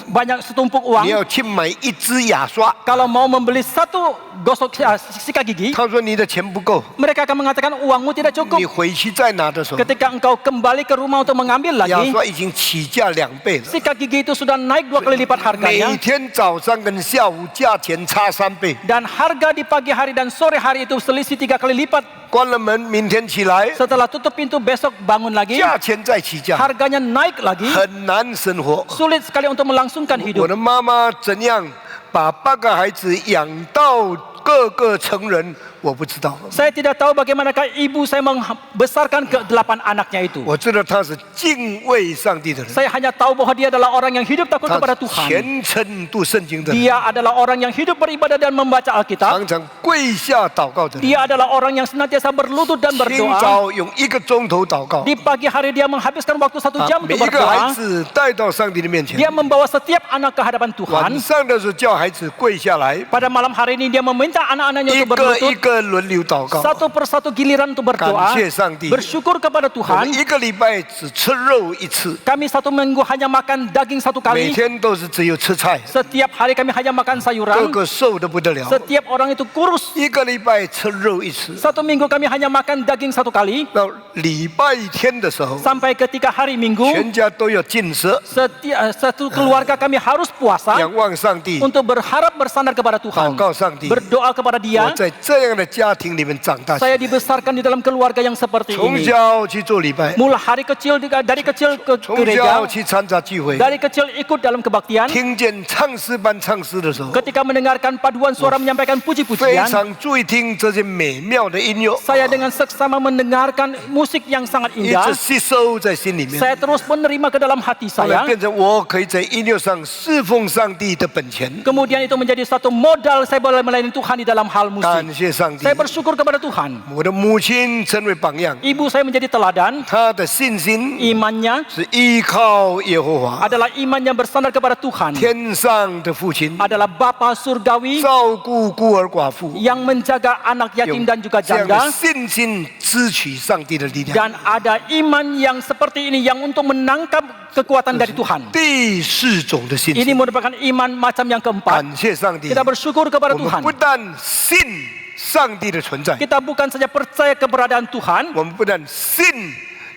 banyak setumpuk 你 uang. 要去买一支牙刷， Kalau mau membeli satu gosok sikat gigi, 他说你的钱不够， mereka akan mengatakan uangmu tidak 你 cukup. 回去再拿的时候， Ketika engkau kembali ke rumah untuk mengambil 牙 lagi, 刷已经起价2倍了。 sikat gigi itu sudah naik 2 kali lipat 每 harganya. 天早上跟下午价钱差3倍， Dan harga di pagi hari dan sore hari itu selisih 3 kali lipat. 关了门，明天起来， Setelah tutup pintu besok bangun lagi, 价钱再起价， harganya naik lagi. 很难生活。 Sulit sekali untuk melangsungkan 我 hidup. 的妈妈怎样把8个孩子养到个个成人，我不知道。 Saya tidak tahu bagaimanakah ibu saya membesarkan ke-8 anaknya itu. 我知道他是敬畏上帝的人， Saya hanya tahu bahwa dia adalah orang yang hidup takut 他 kepada 是 Tuhan. 虔诚读圣经的人， Dia adalah orang yang hidup beribadah dan membaca Alkitab. 常常跪下祷告的人。 Dia adalah orang yang senantiasa berlutut dan 清 berdoa. 早用1个钟头祷告， Di pagi hari dia menghabiskan waktu 1 把 jam 每 untuk 一个孩 berdoa. 子带到上帝的面前。 Dia membawa setiap anak ke hadapan 晚 Tuhan. 上的时候叫孩子跪下来， Pada malam hari ini dia meminta anak-anaknya 一 untuk 个一 berlutut. 个个轮流祷告。 Satu persatu giliran untuk berdoa. 感谢上帝。 Bersyukur kepada 我 Tuhan. 们一个礼拜只吃肉一次， Kami satu minggu hanya makan daging satu 每 kali. 天都是只有吃菜， Setiap hari kami hanya makan 个 sayuran. 个瘦的不得了。 Setiap orang itu kurus. 一个礼拜吃肉一次， Satu minggu kami hanya makan daging satu kali. 到礼拜天的时候， Sampai ketika hari Minggu, 全家都要禁食， satu keluarga kami harus puasa 仰望上帝， untuk berharap bersandar kepada 祷 Tuhan. 告上帝。 Berdoa kepada 我 Dia. 在这样的家庭里面长大起 Saya 来， dibesarkan di dalam keluarga yang seperti 从 ini. 小去做礼拜， Mulai hari kecil dari kecil ke 从 gereja, 小去参加聚会， dari kecil ikut dalam kebaktian. 听见唱诗班唱诗的时候， Ketika mendengarkan paduan suara menyampaikan 非 puji-pujian, 常注意听这些美妙的音乐， saya dengan seksama mendengarkan musik yang sangat 一 indah. 直吸收在心里面。 Saya terus menerima ke dalam hati 后来 saya. 变成我可以在音乐上侍奉上帝的本钱。 Kemudian itu menjadi satu modal saya boleh melayani Tuhan di dalam hal musik. 感谢上帝 Saya，bersyukur kepada Tuhan. 我的母亲成为榜样， Ibu saya menjadi teladan. 她的信心 Imannya 是依靠耶和华， adalah iman yang bersandar kepada Tuhan. 天上的父亲 Adalah Bapa surgawi 照顾孤儿寡妇， yang menjaga anak yatim dan juga 这样的 janda. 信心支取上帝的力量。 Dan ada iman yang seperti ini yang untuk menangkap kekuatan dari Tuhan. 第四种的信 Ini 心， merupakan iman macam yang keempat. 感谢上帝， Kita bersyukur kepada 我们 Tuhan. 不但信上帝的存在， Kita bukan saja percaya keberadaan Tuhan, 我们不但信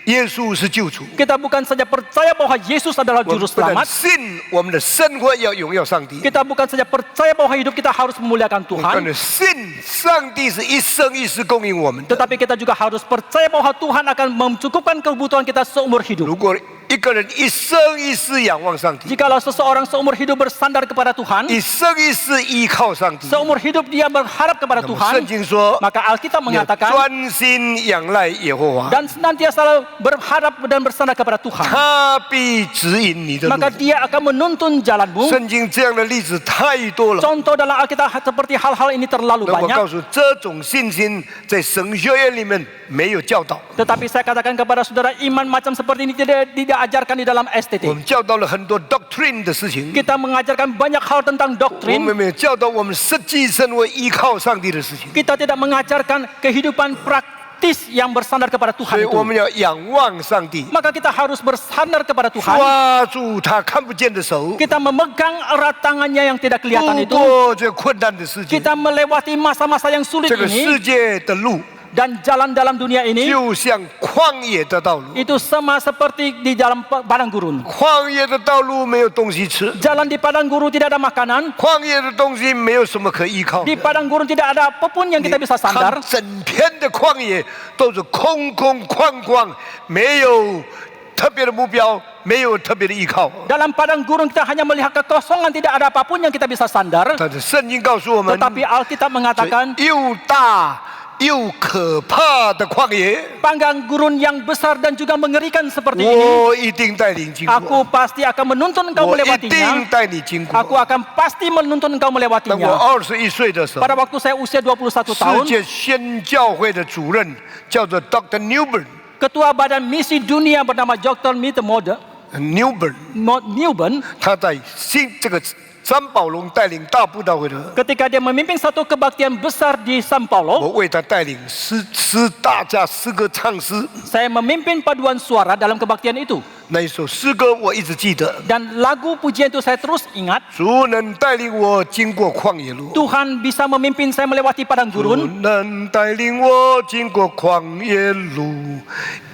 耶稣是救主， kita bukan saja percaya bahwa Yesus adalah 我们 juru 不但 selamat. 信我们的生活要荣耀上帝， Kita bukan saja percaya bahwa hidup kita harus memuliakan 我们 Tuhan, 信上帝是一生一世供应我们的。 tetapi kita juga harus percaya bahwa Tuhan akan mencukupkan kebutuhan kita seumur hidup. 如果一个人一生一世仰望上帝， Jikalau seseorang seumur hidup bersandar kepada Tuhan, 一生一世依靠上帝， seumur hidup dia berharap kepada 那么圣 Tuhan, 经说， maka Alkitab 要 mengatakan 专心仰赖耶和华， dan senantiasa berharap dan bersandar kepada Tuhan, 他必指引你的 maka 路。 dia akan menuntun jalanmu. 圣经这样的例子太多了。 Contoh dalam Alkitab seperti hal-hal ini terlalu 那我告 banyak. 诉这种信心在神学院里面没有教导， Tetapi saya katakan kepada saudara, iman macam seperti ini tidak diajarkan di dalam 我 STT. 们教导了很多 doctrine 的事情， Kita mengajarkan banyak hal tentang 我 doktrin. 们没有教导我们实际生活依靠上帝的事情。 Kita tidak mengajarkan kehidupan praktis yang bersandar kepada 所 Tuhan 以我 itu. 们要仰望上帝， Maka kita harus bersandar kepada Tuhan. 抓住他看不见的手， Kita memegang erat tangannya yang tidak 度 kelihatan itu. 过这困难的世界。 Kita melewati masa-masa yang sulit 这个 ini. 世界的路 Dan jalan dalam dunia ini 就像旷野的道路， itu sama seperti di dalam padang gurun. 旷野的道路没有东西吃， Jalan di padang gurun tidak ada makanan. 旷野的东西没有什么可依靠的。 Di padang gurun tidak ada apapun yang kita bisa 看 sandar. 整片的旷野都是空空旷旷，没有特别的目标，没有特别的依靠。 Dalam padang gurun kita hanya melihat kekosongan, tidak ada apapun yang kita bisa sandar. 但是圣经告诉我们， Tetapi Alkitab 这 mengatakan 又大又可怕的旷野， padang gurun yang besar dan juga mengerikan seperti ini, 我一定带领经过， aku pasti akan menuntun engkau 我一定 melewatinya. 带你经 Aku 过。 akan pasti menuntun engkau 当我 melewatinya. 21岁的时候， Pada waktu saya usia 21 世 tahun, 界宣教会的主任叫做 Dr. Newbern， Ketua Badan Misi Dunia bernama Dr. Newbern, 他在这个张宝龙带领大布道会的， ketika dia memimpin satu kebaktian besar di San 我 Paulo, 为他带领大家诗歌唱诗。 saya memimpin paduan suara dalam kebaktian itu. 那一首诗歌我一直记得， Dan lagu pujian itu saya terus ingat. 主能带领我经过旷野路， Tuhan bisa memimpin saya melewati padang 主 gurun. 能带领我经过旷野路，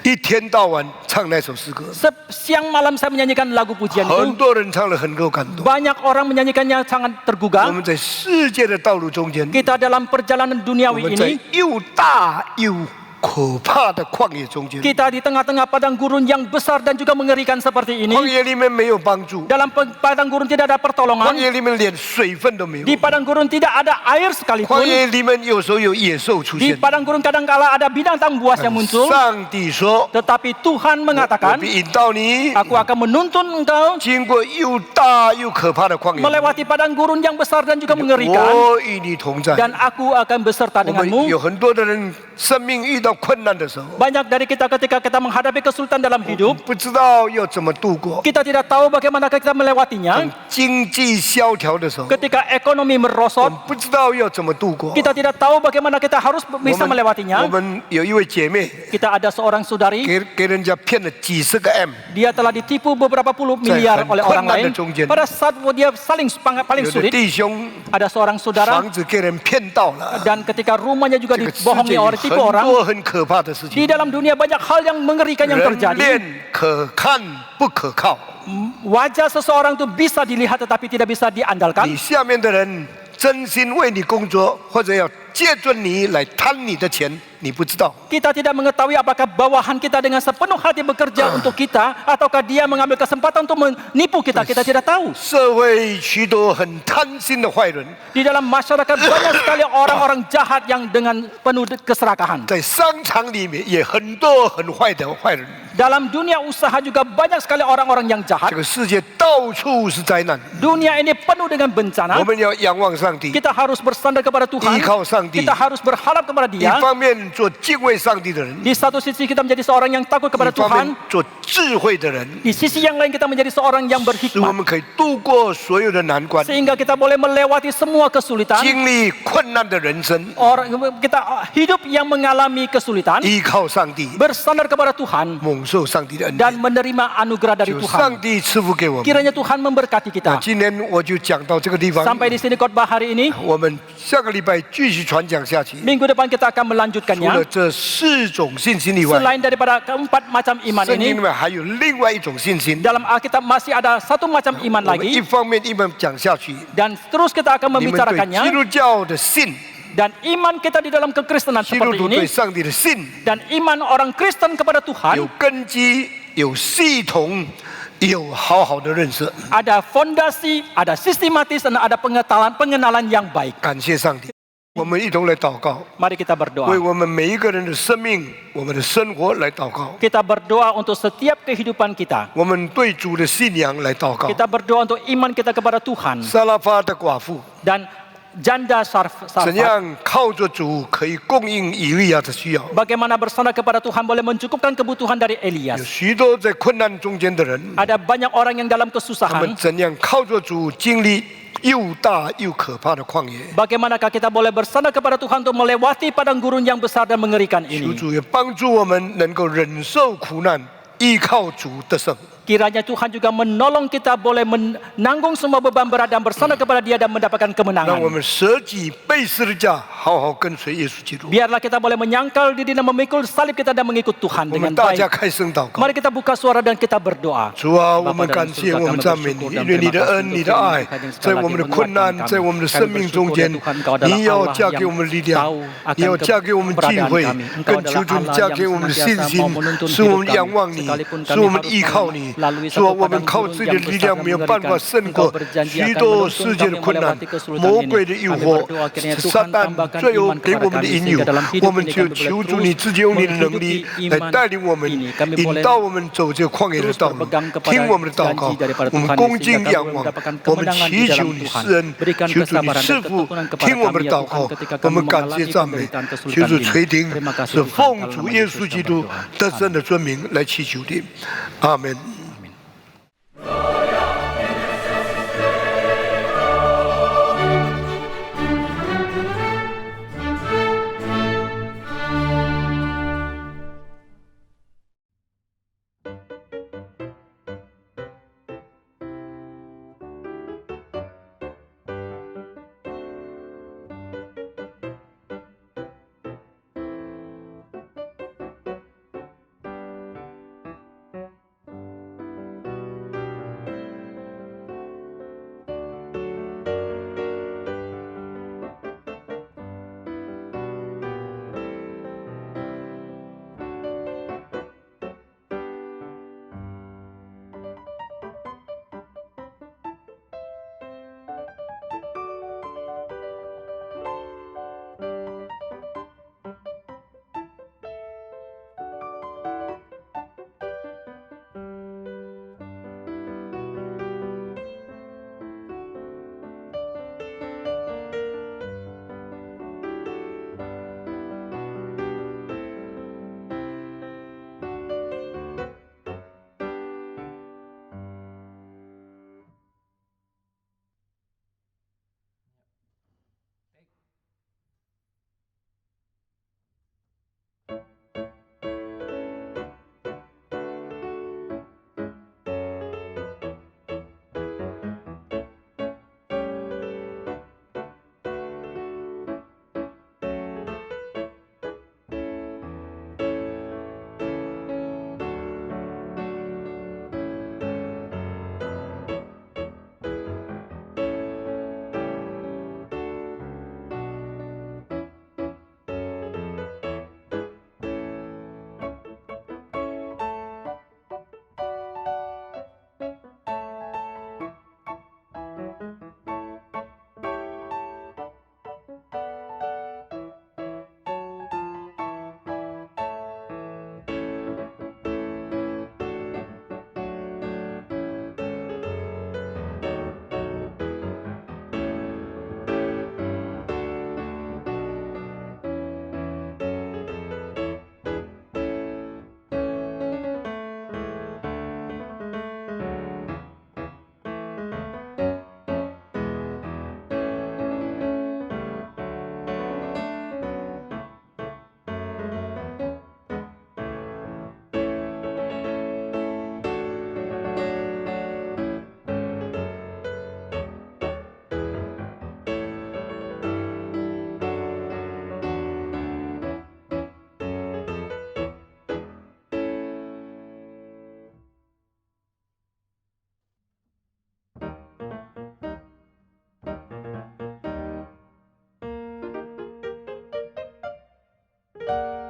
一天到晚唱那首诗歌， Siang malam saya menyanyikan lagu pujian 很 itu. 多人唱了很够感动。 Banyak orang menyanyikannya sangat 我 tergugah. 们在世界的道路中间， Kita dalam perjalanan 我 duniawi 们在 ini, 又大又可怕的旷野中间， kita di tengah-tengah padang gurun yang besar dan juga mengerikan seperti 旷 ini. 野里面没有帮助， Dalam padang gurun tidak ada 旷 pertolongan. 野里面连水分都没有， Di padang gurun tidak ada air 旷 sekalipun. 野里面有时候有野兽出 Di 现。 padang gurun kadang-kala ada binatang buas yang muncul. 上帝说 Tetapi Tuhan：“ 我 mengatakan, 必引导你 Aku akan menuntun engkau 经过又大又可怕的旷野， melewati padang gurun yang besar dan juga mengerikan. 我与你同在。 Dan aku akan beserta 我们 denganmu. 有很多的人生命遇到到困难的时候， Banyak dari kita ketika kita menghadapi kesulitan dalam hidup, 不知道要怎么度过。 kita tidak tahu bagaimana kita melewatinya. 经济萧条的时候， Ketika ekonomi 我 merosot, 们不知道要怎么度过。 kita tidak tahu bagaimana kita harus bisa 我 melewatinya. 们有一位姐妹 Kita ada seorang saudari, 给人家骗了几十个 M， dia telah ditipu beberapa puluh miliar Saya oleh orang lain. 困难的中间。 Pada saat dia paling 有的 sulit, 弟兄 ada seorang saudara 房子给人骗到了。 dan ketika rumahnya juga 这个世 dibohongi 界有 oleh 很 tipu orang. 多很可怕的事 Di 情， dalam dunia banyak hal yang mengerikan yang 人 terjadi. 面可看不可靠。 Wajah seseorang itu bisa dilihat tetapi tidak bisa 你 diandalkan. 下面的人真心为你工作，或者要借着你来贪你的钱，你不知道。 Kita tidak mengetahui apakah bawahan kita dengan sepenuh hati bekerja untuk kita ataukah dia mengambil kesempatan untuk menipu kita. Kita tidak tahu. 社会许多很贪心的坏人， Di dalam masyarakat banyak sekali orang-orang jahat yang dengan penuh keserakahan. 在商场里面也很多很坏的坏人。 Dalam dunia usaha juga banyak sekali orang-orang yang 这 jahat. 个世界到处是灾难， Dunia ini penuh dengan 我 bencana. 们要仰望上帝， Kita harus bersandar kepada 依 Tuhan. 靠上帝。 Kita harus berharap kepada 一 Dia. 方面做敬畏上帝的人， Di satu sisi kita menjadi seorang yang takut 一 kepada 方 Tuhan. 面做智慧的人， Di sisi yang lain kita menjadi seorang yang 使我 berhikmat. 们可以度过所有的难关， Sehingga kita boleh melewati semua kesulitan. 经历困难的人生， Orang kita hidup yang mengalami kesulitan. 依靠上帝， Bersandar kepada Tuhan 蒙受上帝的恩典。 dan menerima anugerah dari 求 Tuhan. 上帝赐福给我们。 Kiranya Tuhan memberkati 那 kita. 今天我就讲到这个地方， Sampai di sini khotbah hari ini. 我们下个礼拜继续传讲下去。 Minggu depan kita akan 除了 melanjutkannya. 这4种信心以外， Selain daripada keempat macam iman 圣经里 ini, 面还有另外一种信心。 dalam Alkitab masih ada satu macam iman 我们一 lagi. 方面一面讲下去， Dan terus kita akan 你们对基 membicarakannya. 督教的信， Dan iman kita di dalam kekristenan 基督 seperti 徒 ini. 对上帝的信 Dan iman orang Kristen kepada 有 Tuhan 根基、有系统、有好好的认识。 ada fondasi, ada sistematis, dan ada pengenalan yang baik. 感谢上帝，我们一同来祷告， Mari kita 为 berdoa. 我们每一个人的生命、我们的生活来祷告， Kita berdoa untuk setiap kehidupan kita. 我们对主的信仰来祷告。 Kita berdoa untuk iman kita kepada Tuhan. 撒拉法的寡妇 Dan janda 怎 Sarfat. 样靠着主可以供应以利亚的需要？ Bagaimana bersandar kepada Tuhan boleh mencukupkan kebutuhan dari 有 Elias. 许多在困难中间的人， Ada banyak orang yang dalam 他们 kesusahan. 怎样靠着主经历又大又可怕的旷野？ Bagaimanakah kita boleh bersandar kepada Tuhan untuk melewati padang gurun yang besar dan mengerikan 求 ini. 主也帮助我们能够忍受苦难，依靠主得胜。 Kiranya Tuhan juga menolong kita boleh menanggung semua beban berat dan bersandar kepada Dia dan mendapatkan 让我 kemenangan. 们舍己背十字架，好好跟随耶稣基督。 Biarlah kita boleh menyangkal diri dan memikul salib kita dan mengikut Tuhan 我 dengan 们大家 baik. 开声祷告。 Mari kita buka suara dan kita berdoa. 主啊，我 Bapa 们 dalam 感谢， surga, 我们 kami 赞美 bersyukur 你， dan 因为你 terima 的 kasih 恩、 untuk 你的 firman 爱 Tuhan yang，在 sekali 我 lagi 们的困 menguatkan 难， kami. 在我们的 Kami 生命中 bersyukur 间 ya Tuhan, Engkau，adalah 你要 Allah 加给 yang 我们力量 tahu，akan 你要加给我们智 keberadaan 慧 kami. Engkau，更 adalah 求主你 Allah 加 yang 给我们的信 senantiasa 心 mau menuntun， 使我 hidup 们仰 kami. 望你， Sekalipun 使 kami 我们 harus 依靠你。 melalui 主啊， satu 我们 padang 靠 gurun 自己的 yang 力 besar 量 dan 没有办法 mengerikan. 胜 Engkau 过 berjanji 许 akan 多 menuntun 世界的 kami 困难 melewati，kesulitan 魔 ini. 鬼的诱 Kami 惑 berdoa kiranya 是 Tuhan 撒旦 tambahkan 最有 iman 给我 kepada 们的 kami 引诱 sehingga dalam，hidup 我们 ini 就 kami 求 boleh 主你 terus 自己用你的能力 menghidupi 来 iman 带领我们， ini. Kami 引 boleh 导我们走这旷野的 terus 道路 berpegang，kepada 听我们的祷告 janji daripada， 我们 Tuhan 恭 ini 敬 sehingga 仰 kami boleh 望， mendapatkan 我们 kemenangan 祈 di 求 dalam 你 Tuhan. 施恩， Berikan 求主你 kesabaran 赐 dan 福， keturunan kepada 听我们 kami 的 ya 祷告 Tuhan，ketika，我 kami 们感谢 mengalami 赞美， penderitaan 求 kesulitan 主 ini. 垂听， Terima kasih 是 Tuhan. 奉 Dalam 主 nama 耶 Yesus 稣基 kami 督 berdoa. 得胜的尊名来祈求的，阿门。Amin。